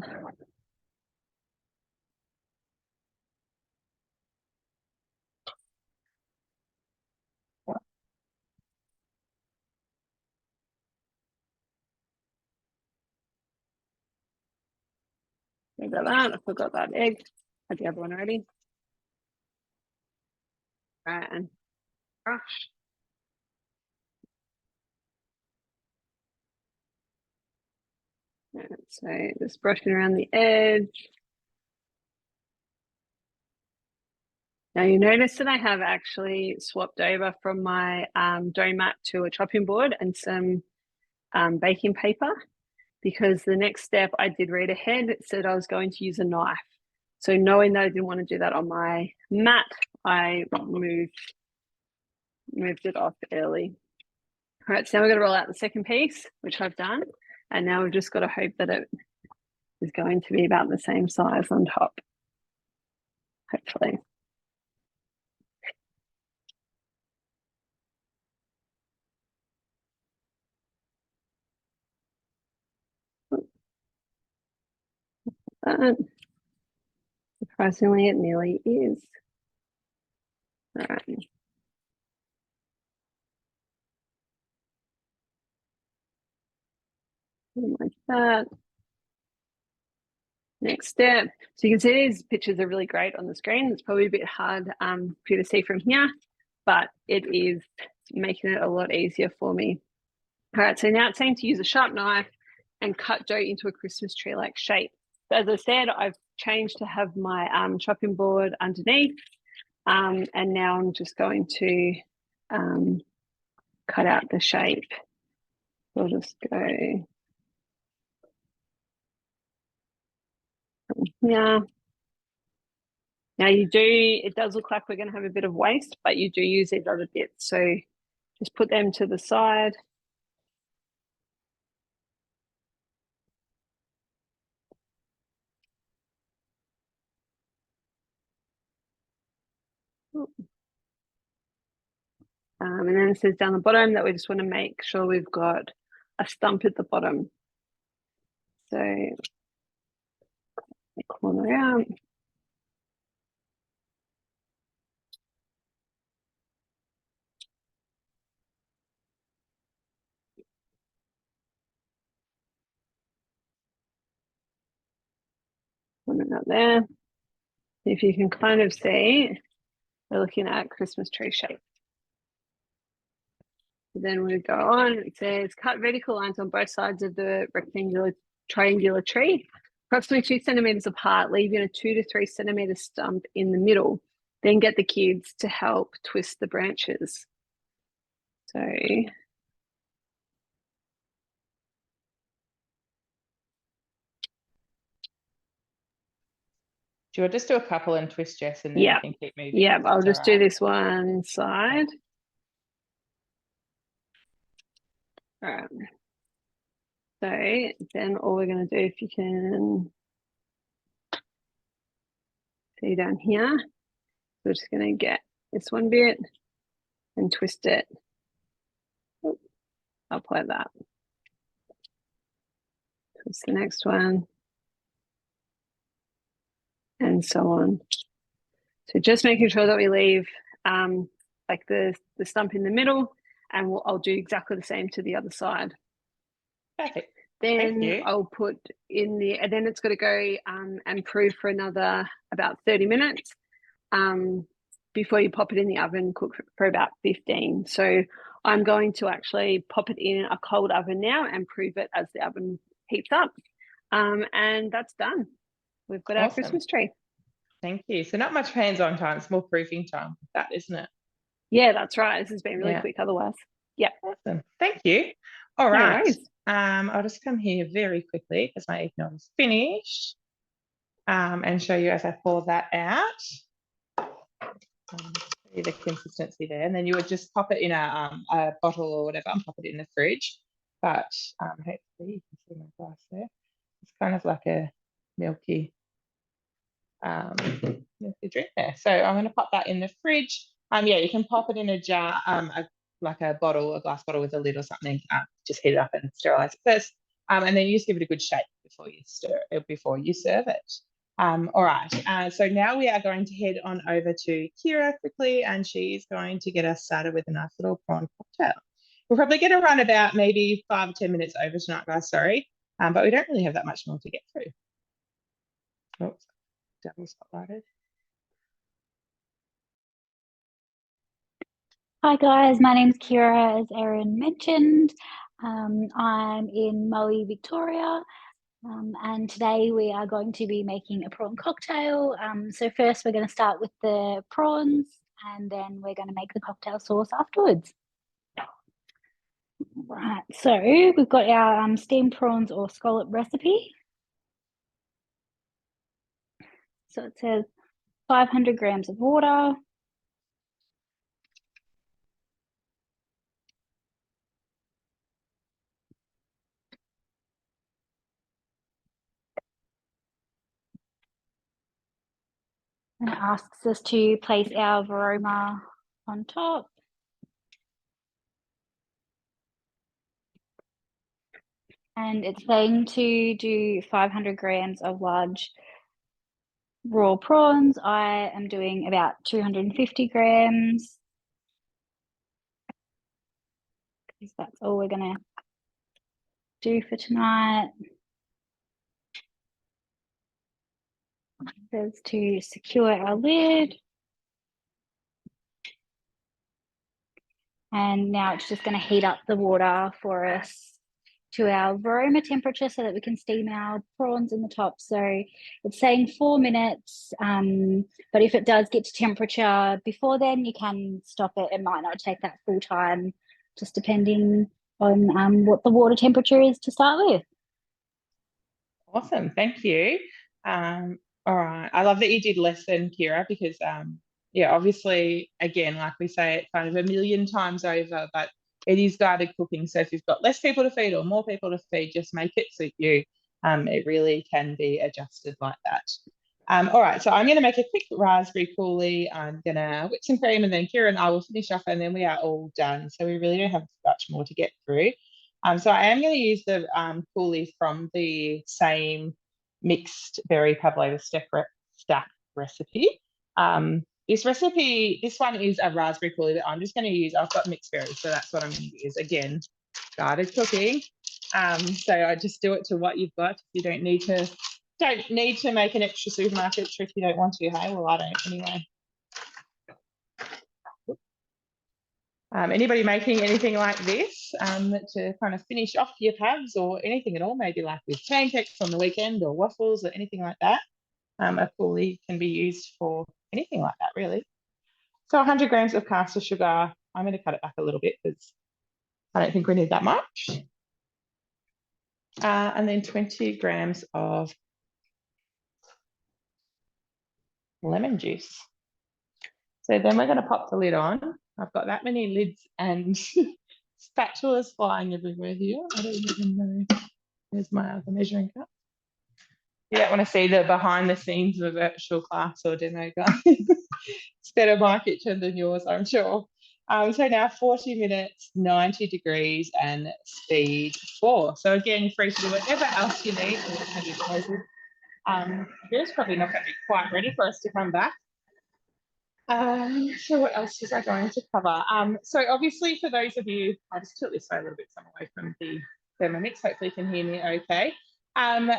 Got that. I forgot that egg. Had the other one already. Right, and brush. Right, so just brushing around the edge. Now you notice that I have actually swapped over from my dough mat to a chopping board and some baking paper, because the next step I did read ahead. It said I was going to use a knife. So knowing that I didn't want to do that on my mat, I moved it off early. All right, so now we're going to roll out the second piece, which I've done. And now we've just got to hope that it is going to be about the same size on top, hopefully. Surprisingly, it nearly is. All right. Like that. Next step. So you can see these pictures are really great on the screen. It's probably a bit hard for you to see from here, but it is making it a lot easier for me. All right, so now it's saying to use a sharp knife and cut dough into a Christmas tree-like shape. So as I said, I've changed to have my chopping board underneath, and now I'm just going to cut out the shape. We'll just go here. Now it does look like we're going to have a bit of waste, but you do use these other bits. So just put them to the side. And then it says down the bottom that we just want to make sure we've got a stump at the bottom. So corner out. Put it up there. If you can kind of see, we're looking at Christmas tree shape. Then we go on, it says cut vertical lines on both sides of the triangular tree, approximately 2 centimeters apart, leaving a 2 to 3 centimeter stump in the middle. Then get the kids to help twist the branches. So Do you just do a couple and twist, Jess, and then you can keep moving? Yeah, I'll just do this one side. All right. So then all we're going to do, if you can see down here, we're just going to get this one bit and twist it up like that. Twist the next one. And so on. So just making sure that we leave like the stump in the middle, and I'll do exactly the same to the other side. Perfect. Then I'll put in and then it's got to go and proof for another about 30 minutes before you pop it in the oven, cook for about 15. So I'm going to actually pop it in a cold oven now and proof it as the oven heats up. And that's done. We've got our Christmas tree. Thank you. So not much hands-on time, it's more proofing time, that isn't it? Yeah, that's right. This has been really quick otherwise. Yeah. Awesome. Thank you. All right. No, I'll just come here very quickly because my eggnog is finished and show you as I pour that out. See the consistency there. And then you would just pop it in a bottle or whatever and pop it in the fridge. But hopefully you can see my glass there. It's kind of like a milky drink there. So I'm going to pop that in the fridge. Yeah, you can pop it in a jar, like a glass bottle with a lid or something. Just heat it up and sterilize it first, and then you just give it a good shake before you serve it. All right. So now we are going to head on over to Kira quickly, and she's going to get us started with a nice little prawn cocktail. We're probably going to run about maybe 5 or 10 minutes over tonight, guys. Sorry, but we don't really have that much more to get through. Oops. Double spotlighted. Hi guys, my name's Kira, as Erin mentioned. I'm in Maui, Victoria. And today we are going to be making a prawn cocktail. So first we're going to start with the prawns, and then we're going to make the cocktail sauce afterwards. Right, so we've got our steamed prawns or scallop recipe. So it says 500 grams of water, and it asks us to place our varoma on top. And it's saying to do 500 grams of large raw prawns. I am doing about 250 grams. Because that's all we're going to do for tonight. It says to secure our lid. And now it's just going to heat up the water for us to our varoma temperature so that we can steam our prawns in the top. So it's saying 4 minutes, but if it does get to temperature before then, you can stop it. It might not take that full time, just depending on what the water temperature is to start with. Awesome, thank you. All right, I love that you did less than Kira, because yeah, obviously, again, like we say it kind of a million times over, but it is guided cooking. So if you've got less people to feed or more people to feed, just make it suit you. It really can be adjusted like that. All right, so I'm going to make a quick raspberry coulis. I'm going to whip some cream, and then Kira and I will finish off, and then we are all done. So we really don't have much more to get through. So I am going to use the coulis from the same mixed berry pavlova stack recipe. This one is a raspberry coulis that I'm just going to use. I've got mixed berries, so that's what I'm going to use. Again, guided cooking. So I just do it to what you've got. You don't need to make an extra supermarket trip if you don't want to. Hey, well, I don't anyway. Anybody making anything like this to kind of finish off your pavs, or anything at all, maybe like with pancakes on the weekend or waffles or anything like that? A coulis can be used for anything like that, really. So 100 grams of caster sugar. I'm going to cut it back a little bit because I don't think we need that much. And then 20 grams of lemon juice. So then we're going to pop the lid on. I've got that many lids and spatulas flying everywhere here. I don't even know. There's my other measuring cup. You don't want to see the behind the scenes of a virtual class or demo, guys. It's better my kitchen than yours, I'm sure. So now 40 minutes, 90 degrees, and speed 4. So again, you're free to do whatever else you need. It's probably not going to be quite ready for us to come back. So what else was I going to cover? So obviously for those of you, I'll just tilt this way a little bit so I'm away from the Thermomix. Hopefully you can hear me okay.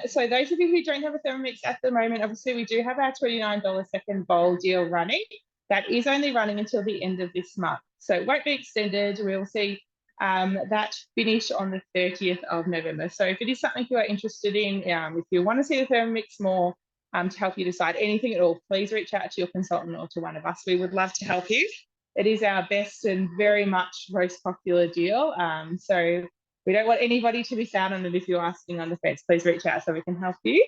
So those of you who don't have a Thermomix at the moment, obviously we do have our $29 second bowl deal running. That is only running until the end of this month. So it won't be extended. We'll see that finish on the 30th of November. So if it is something you are interested in, if you want to see the Thermomix more, to help you decide anything at all, please reach out to your consultant or to one of us. We would love to help you. It is our best and very much most popular deal. So we don't want anybody to miss out on it. If you're asking on the fence, please reach out so we can help you.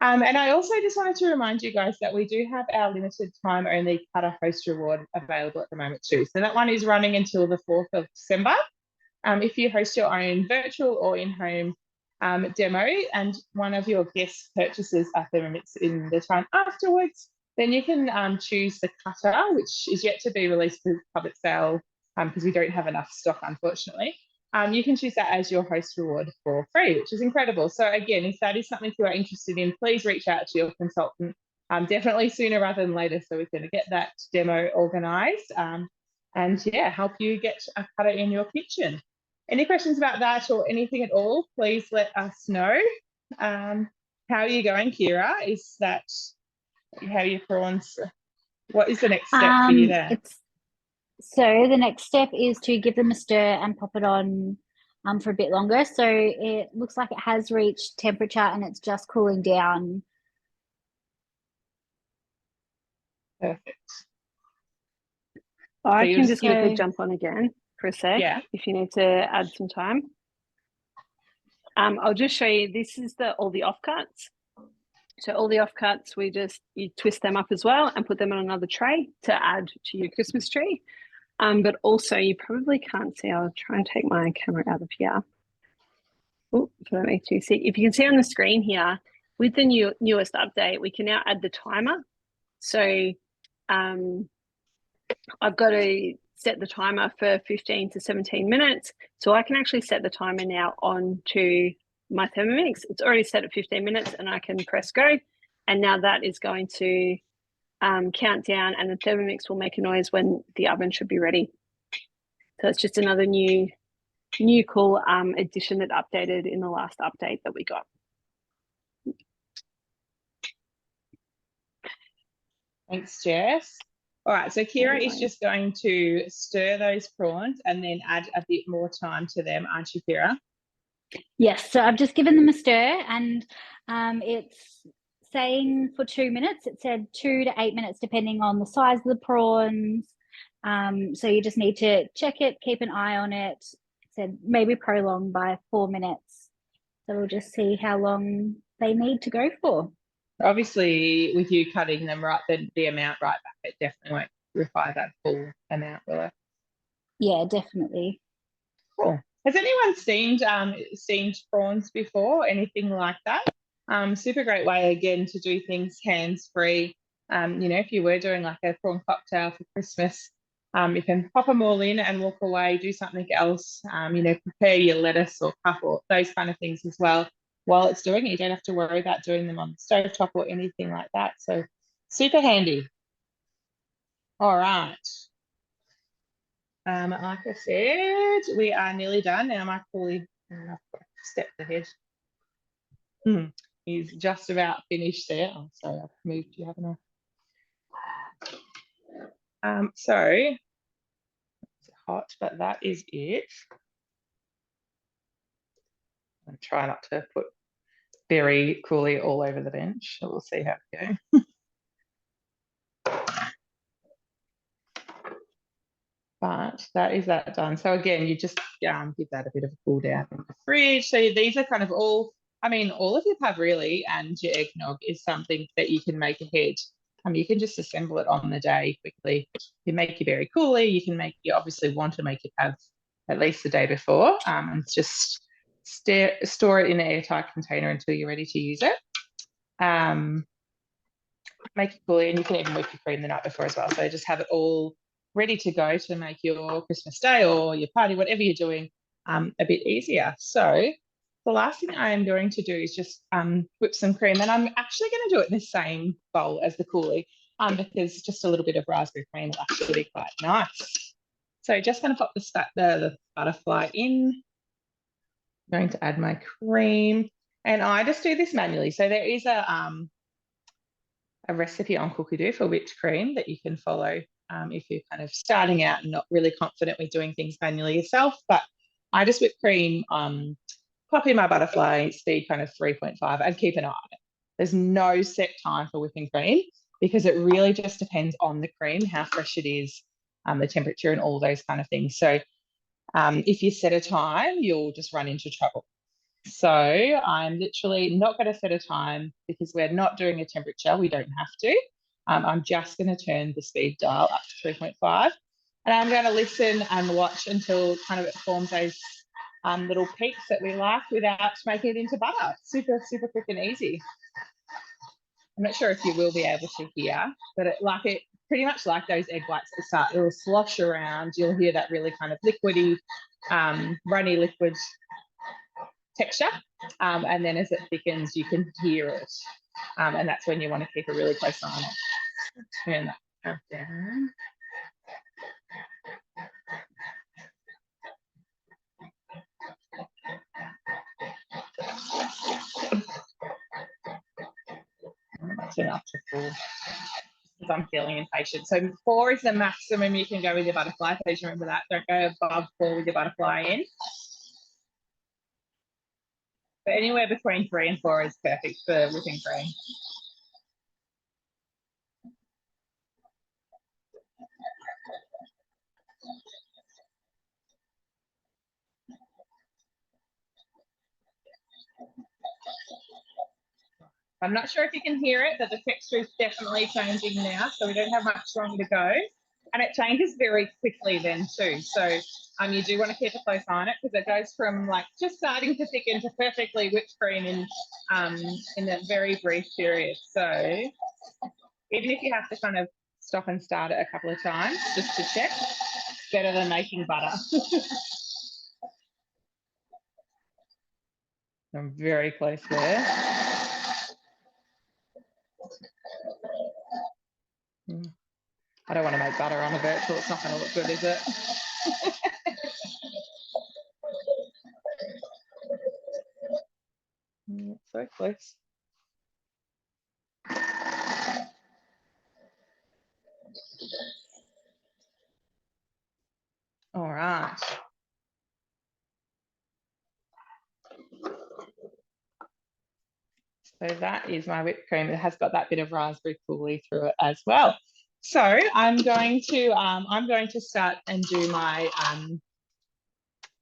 And I also just wanted to remind you guys that we do have our limited time only Cutter Host Reward available at the moment too. So that one is running until the 4th of December. If you host your own virtual or in-home demo and one of your guest purchases a Thermomix in the time afterwards, then you can choose the cutter, which is yet to be released for public sale because we don't have enough stock, unfortunately. You can choose that as your host reward for free, which is incredible. So again, if that is something you are interested in, please reach out to your consultant, definitely sooner rather than later, so we can get that demo organised and yeah, help you get a cutter in your kitchen. Any questions about that or anything at all, please let us know. How are you going, Kira? Is that how your prawns? What is the next step for you there? So the next step is to give them a stir and pop it on for a bit longer. So it looks like it has reached temperature and it's just cooling down. Perfect. I you'll can just just quickly go- jump on again for a sec Yeah. if you need to add some time. I'll just show you, this is all the offcuts. So all the offcuts, you twist them up as well and put them on another tray to add to your Christmas tree. But also you probably can't see, I'll try and take my camera out of here. Oh, if that makes you see. If you can see on the screen here, with the newest update, we can now add the timer. So I've got to set the timer for 15 to 17 minutes. So I can actually set the timer now on to my Thermomix. It's already set at 15 minutes and I can press go. And now that is going to count down and the Thermomix will make a noise when the oven should be ready. So it's just another new cool addition that updated in the last update that we got. Thanks, Jess. All right, so Kira is just going to stir those prawns and then add a bit more time to them, aren't you, Kira? Yes, so I've just given them a stir and it's saying for 2 minutes. It said 2 to 8 minutes depending on the size of the prawns. So you just need to check it, keep an eye on it. It said maybe prolong by 4 minutes. So we'll just see how long they need to go for. Obviously, with you cutting them right, the amount right back, it definitely won't require that full amount, will it? Yeah, definitely. Cool. Has anyone steamed prawns before? Anything like that? Super great way again to do things hands-free. If you were doing like a prawn cocktail for Christmas, you can pop them all in and walk away, do something else. Prepare your lettuce or cup or those kind of things as well. While it's doing it, you don't have to worry about doing them on the stovetop or anything like that. So super handy. All right. Like I said, we are nearly done. Now my coolie stepped ahead. He's just about finished there. Oh, sorry, I've moved you, haven't I? So it's hot, but that is it. I'm trying not to put berry coolie all over the bench. So we'll see how it goes. But that is that done. So again, you just give that a bit of a cool down in the fridge. So these are kind of all of your pub really, and your eggnog is something that you can make ahead. You can just assemble it on the day quickly. You make your berry coolie. You obviously want to make your pub at least the day before. And just store it in an airtight container until you're ready to use it. Make it coolie, and you can even whip your cream the night before as well. So just have it all ready to go to make your Christmas day or your party, whatever you're doing, a bit easier. So the last thing I am going to do is just whip some cream, and I'm actually going to do it in the same bowl as the coolie because just a little bit of raspberry cream will actually be quite nice. So just going to pop the butterfly in. I'm going to add my cream, and I just do this manually. So there is a recipe on Cookie for whipped cream that you can follow if you're kind of starting out and not really confident with doing things manually yourself. But I just whip cream, pop in my butterfly, speed kind of 3.5 and keep an eye on it. There's no set time for whipping cream because it really just depends on the cream, how fresh it is, the temperature and all those kind of things. So if you set a time, you'll just run into trouble. So I'm literally not going to set a time because we're not doing a temperature. We don't have to. I'm just going to turn the speed dial up to 3.5 and I'm going to listen and watch until kind of it forms those little peaks that we like without making it into butter. Super, super quick and easy. I'm not sure if you will be able to hear, but it pretty much like those egg whites at the start. It will slosh around. You'll hear that really kind of liquidy, runny liquid texture, and then as it thickens you can hear it, and that's when you want to keep a really close eye on it. Turn that down. That's enough to 4 because I'm feeling impatient. So 4 is the maximum you can go with your butterfly. Please remember that. Don't go above 4 with your butterfly in. But anywhere between 3 and 4 is perfect for whipping cream. I'm not sure if you can hear it, but the texture is definitely changing now, so we don't have much longer to go. And it changes very quickly then too. So you do want to keep a close eye on it because it goes from like just starting to thicken to perfectly whipped cream in a very brief period. So even if you have to kind of stop and start it a couple of times just to check, it's better than making butter. I'm very close there. I don't want to make butter on a virtual. It's not going to look good, is it? So close. All right. So that is my whipped cream. It has got that bit of raspberry coulis through it as well. So I'm going to start and do my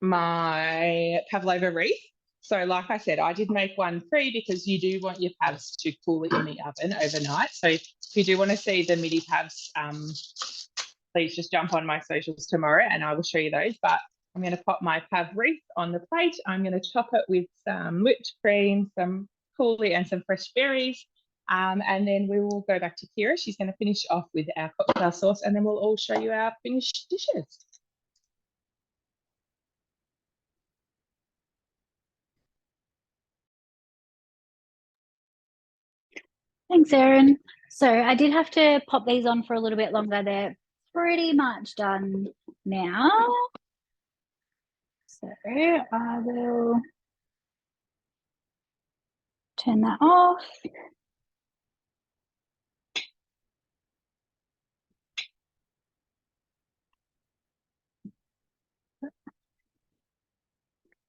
my pavlova wreath. So like I said, I did make one pre because you do want your pavs to cool in the oven overnight. So if you do want to see the midi pavs, please just jump on my socials tomorrow and I will show you those. But I'm going to pop my pav wreath on the plate. I'm going to top it with some whipped cream, some coulis and some fresh berries. And then we will go back to Kira. She's going to finish off with our cocktail sauce and then we'll all show you our finished dishes. Thanks, Erin. So I did have to pop these on for a little bit longer. They're pretty much done now. So I will turn that off.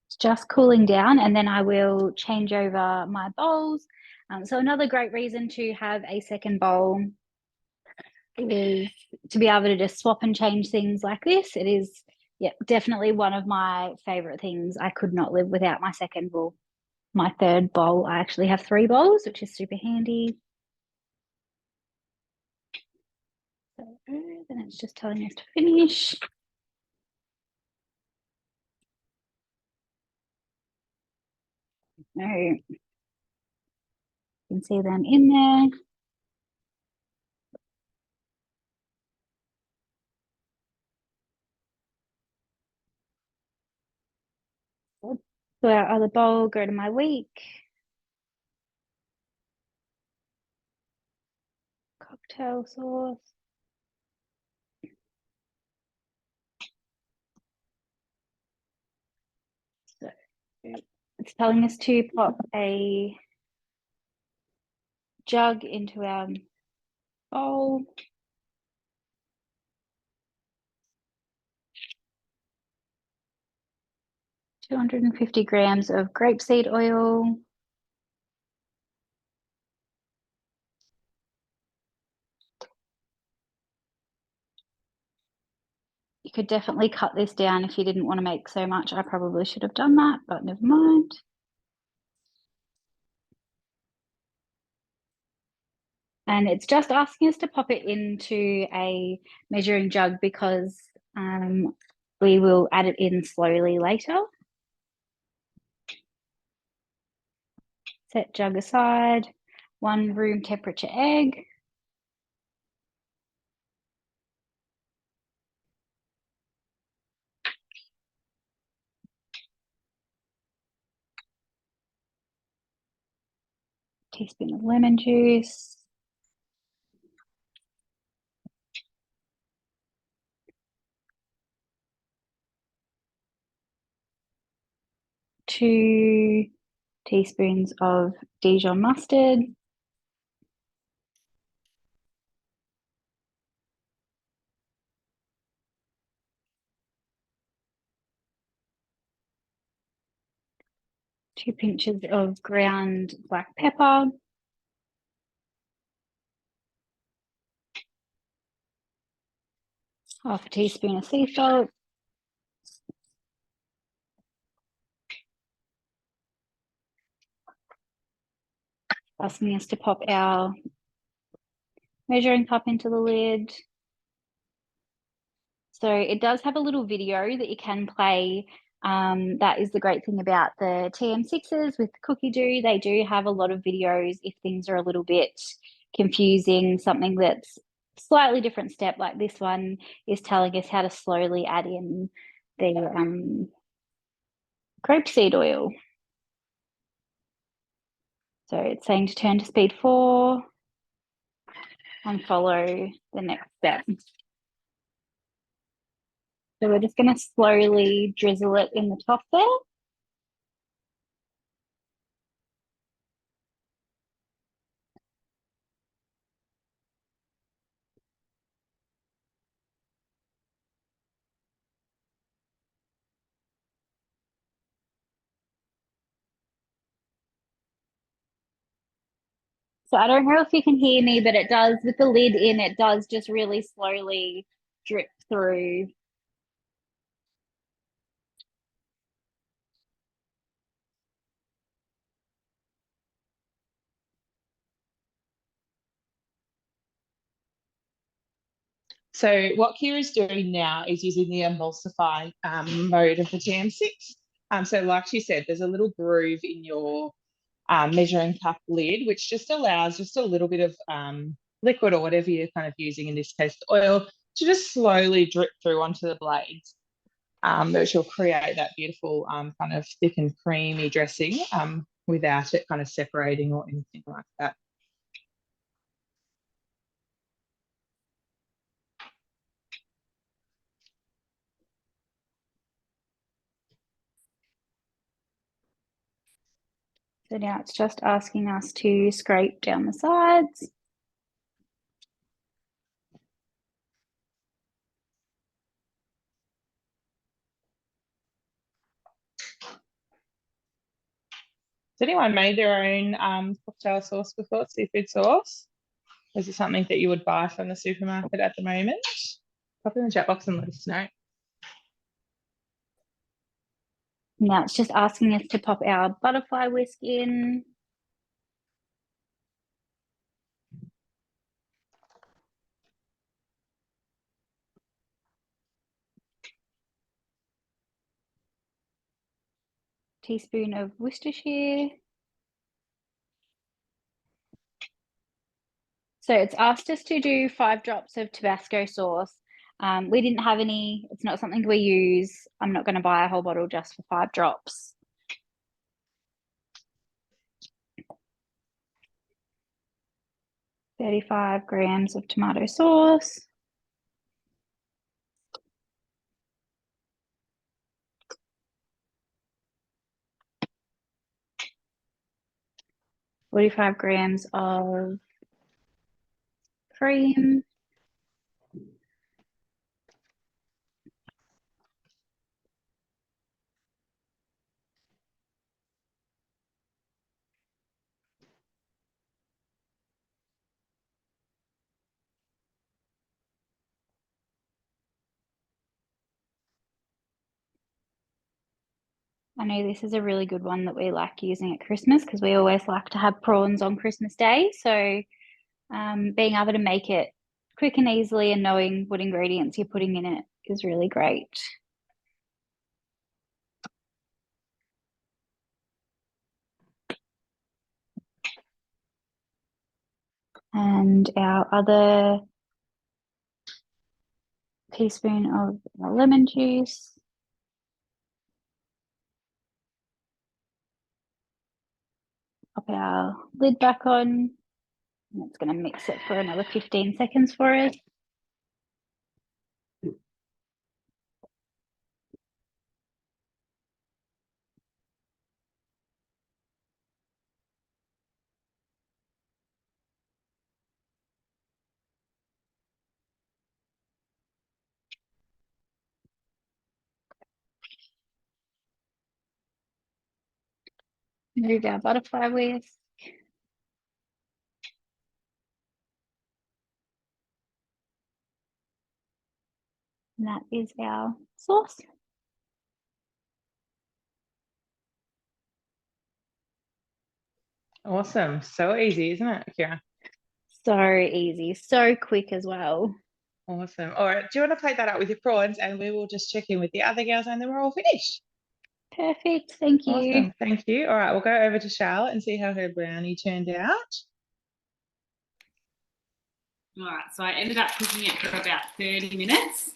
It's just cooling down and then I will change over my bowls. So another great reason to have a second bowl is to be able to just swap and change things like this. It is, yeah, definitely one of my favorite things. I could not live without my second bowl. My third bowl, I actually have 3 bowls, which is super handy. So then it's just telling us to finish. No, you can see them in there. To our other bowl, go to my week. Cocktail sauce. So it's telling us to pop a jug into our bowl. $250 of grapeseed oil. You could definitely cut this down if you didn't want to make so much. I probably should have done that, but never mind. And it's just asking us to pop it into a measuring jug because we will add it in slowly later. Set jug aside, 1 room temperature egg. Teaspoon of lemon juice. Two teaspoons of Dijon mustard. 2 pinches of ground black pepper. Half a teaspoon of sea salt. Asking us to pop our measuring cup into the lid. So it does have a little video that you can play. That is the great thing about the TM6s with Cookie Do. They do have a lot of videos if things are a little bit confusing, something that's slightly different step, like this one is telling us how to slowly add in the grapeseed oil. So it's saying to turn to speed 4 and follow the next step. So we're just going to slowly drizzle it in the top there. So I don't know if you can hear me, but it does, with the lid in, it does just really slowly drip through. So what Kira's doing now is using the emulsify mode of the TM6. So like she said, there's a little groove in your measuring cup lid, which just allows just a little bit of liquid or whatever you're kind of using, in this case, the oil, to just slowly drip through onto the blades, which will create that beautiful kind of thick and creamy dressing without it kind of separating or anything like that. So now it's just asking us to scrape down the sides. Has anyone made their own cocktail sauce before, seafood sauce? Or is it something that you would buy from the supermarket at the moment? Pop in the chat box and let us know. Now it's just asking us to pop our butterfly whisk in. Teaspoon of Worcestershire. So it's asked us to do 5 drops of Tabasco sauce. We didn't have any, it's not something we use. I'm not going to buy a whole bottle just for 5 drops. $35 grams of tomato sauce. $45 grams of cream. I know this is a really good one that we like using at Christmas because we always like to have prawns on Christmas Day. So being able to make it quick and easily and knowing what ingredients you're putting in it is really great. And our other teaspoon of lemon juice. Pop our lid back on. And it's going to mix it for another 15 seconds for us. Move our butterfly whisk. And that is our sauce. Awesome. So easy, isn't it, Kira? So easy, so quick as well. Awesome. All right. Do you want to plate that up with your prawns and we will just check in with the other girls and then we're all finished. Perfect. Thank you. Awesome. Thank you. All right. We'll go over to Charlotte and see how her brownie turned out. All right, so I ended up cooking it for about 30 minutes.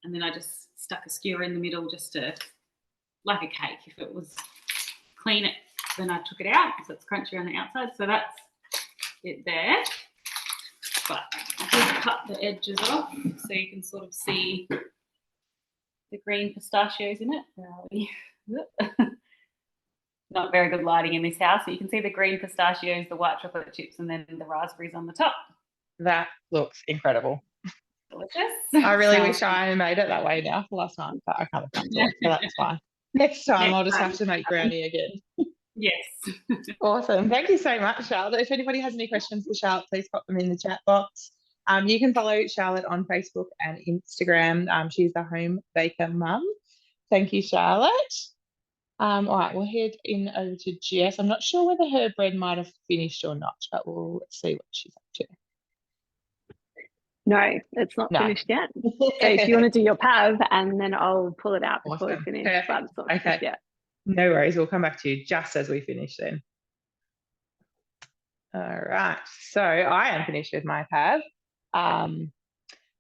And then I just stuck a skewer in the middle just to, like a cake. If it was clean, then I took it out because it's crunchy on the outside. So that's it there. But I just cut the edges off so you can sort of see the green pistachios in it. Where are we? Not very good lighting in this house. So you can see the green pistachios, the white chocolate chips, and then the raspberries on the top. That looks incredible. Delicious. I really wish I made it that way now for last night, but I can't have done it, so that's fine. Next time I'll just have to make brownie again. Yes. Awesome. Thank you so much, Charlotte. If anybody has any questions for Charlotte, please pop them in the chat box. You can follow Charlotte on Facebook and Instagram. She's the Home Baker Mum. Thank you, Charlotte. All right, we'll head in over to Jess. I'm not sure whether her bread might have finished or not, but we'll see what she's up to. No, it's not finished yet. So if you want to do your pav, and then I'll pull it out before we finish. Perfect. But it's not finished yet. No worries. We'll come back to you just as we finish then. All right. So I am finished with my pav.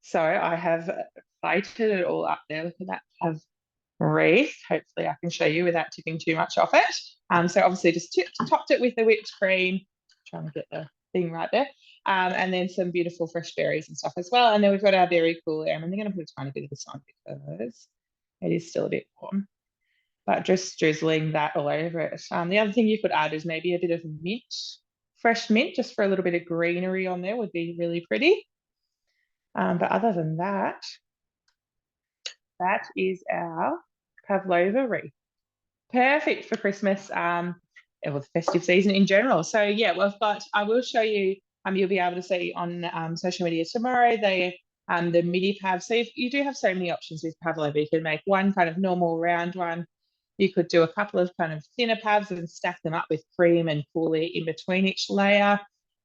So I have plated it all up there. Look at that pav wreath. Hopefully I can show you without tipping too much off it. So obviously just topped it with the whipped cream. Trying to get the thing right there. And then some beautiful fresh berries and stuff as well. And then we've got our very cool lemon. I'm going to put a tiny bit of this on because it is still a bit warm. But just drizzling that all over it. The other thing you could add is maybe a bit of mint, fresh mint, just for a little bit of greenery on there would be really pretty. But other than that, that is our pavlova wreath. Perfect for Christmas or the festive season in general. So yeah, I will show you, you'll be able to see on social media tomorrow, the midi pav. So you do have so many options with pavlova. You can make one kind of normal round one. You could do a couple of kind of thinner pavs and stack them up with cream and coulis in between each layer.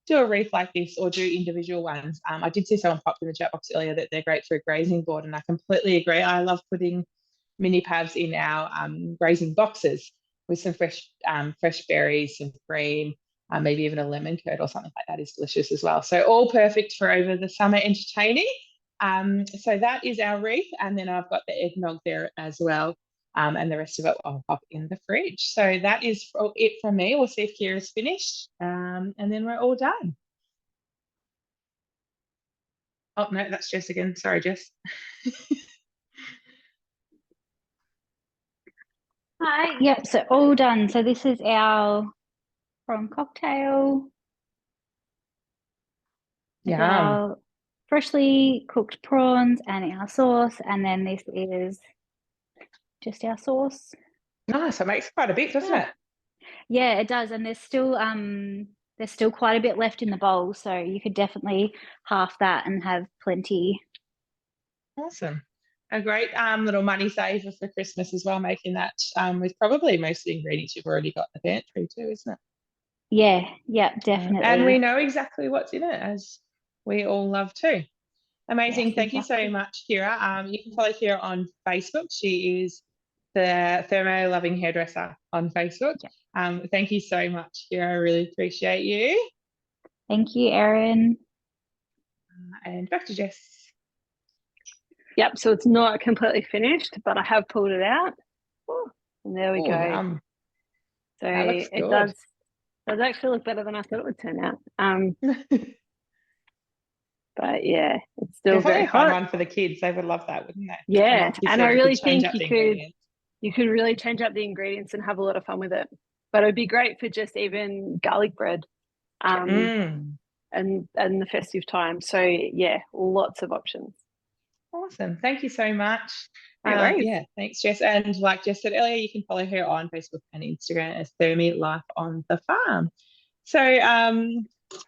Do a wreath like this or do individual ones. I did see someone popped in the chat box earlier that they're great for a grazing board, and I completely agree. I love putting mini pavs in our grazing boxes with some fresh berries, some cream, maybe even a lemon curd or something like that is delicious as well. So all perfect for over the summer entertaining. So that is our wreath, and then I've got the eggnog there as well. And the rest of it I'll pop in the fridge. So that is it from me. We'll see if Kira's finished, and then we're all done. Oh, no, that's Jess again. Sorry, Jess. Hi. Yep. So all done. So this is our prawn cocktail. Yeah. Our freshly cooked prawns and our sauce, and then this is just our sauce. Nice. It makes quite a bit, doesn't it? Yeah, it does. And there's still quite a bit left in the bowl, so you could definitely half that and have plenty. Awesome. A great little money saver for Christmas as well, making that with probably most of the ingredients you've already got in the pantry too, isn't it? Yeah, definitely. And we know exactly what's in it, as we all love too. Amazing. Yes, Thank you so much, Kira. You can follow Kira on Facebook. She is the Thermo Loving Hairdresser on Facebook. Yeah. Thank you so much, Kira. I really appreciate you. Thank you, Erin. And back to Jess. Yep, so it's not completely finished, but I have pulled it out. Ooh, and there we go. Yum. So it does actually look better than I thought it would turn out. But yeah, it's still very hot. Fun one for the kids. They would love that, wouldn't they? Yeah, and I really think you could really change up the ingredients and have a lot of fun with it. But it would be great for just even garlic bread and the festive time. So yeah, lots of options. Awesome. Thank you so much. No worries. Yeah, thanks, Jess. And like Jess said earlier, you can follow her on Facebook and Instagram as Thermi Life on the Farm. So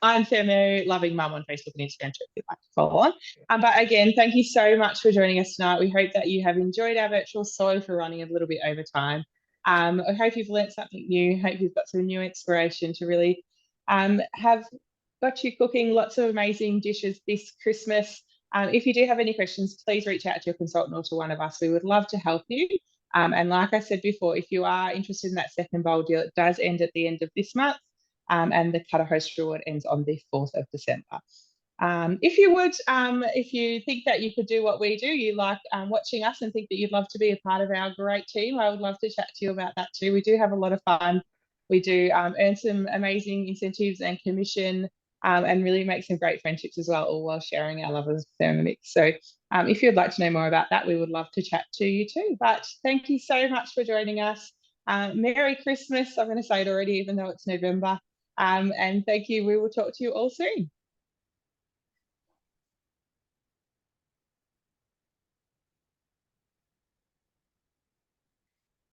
I'm Thermo Loving Mum on Facebook and Instagram too, if you'd like to follow on. But again, thank you so much for joining us tonight. We hope that you have enjoyed our virtual. Sorry for running a little bit over time. I hope you've learnt something new. Hope you've got some new inspiration to really have got you cooking lots of amazing dishes this Christmas. If you do have any questions, please reach out to your consultant or to one of us. We would love to help you. And like I said before, if you are interested in that second bowl deal, it does end at the end of this month. And the Cut a Host reward ends on the 4th of December. If you think that you could do what we do, you like watching us and think that you'd love to be a part of our great team, I would love to chat to you about that too. We do have a lot of fun. We do earn some amazing incentives and commission and really make some great friendships as well, all while sharing our love of Thermomix. So if you'd like to know more about that, we would love to chat to you too. But thank you so much for joining us. Merry Christmas. I'm going to say it already, even though it's November. And thank you. We will talk to you all soon.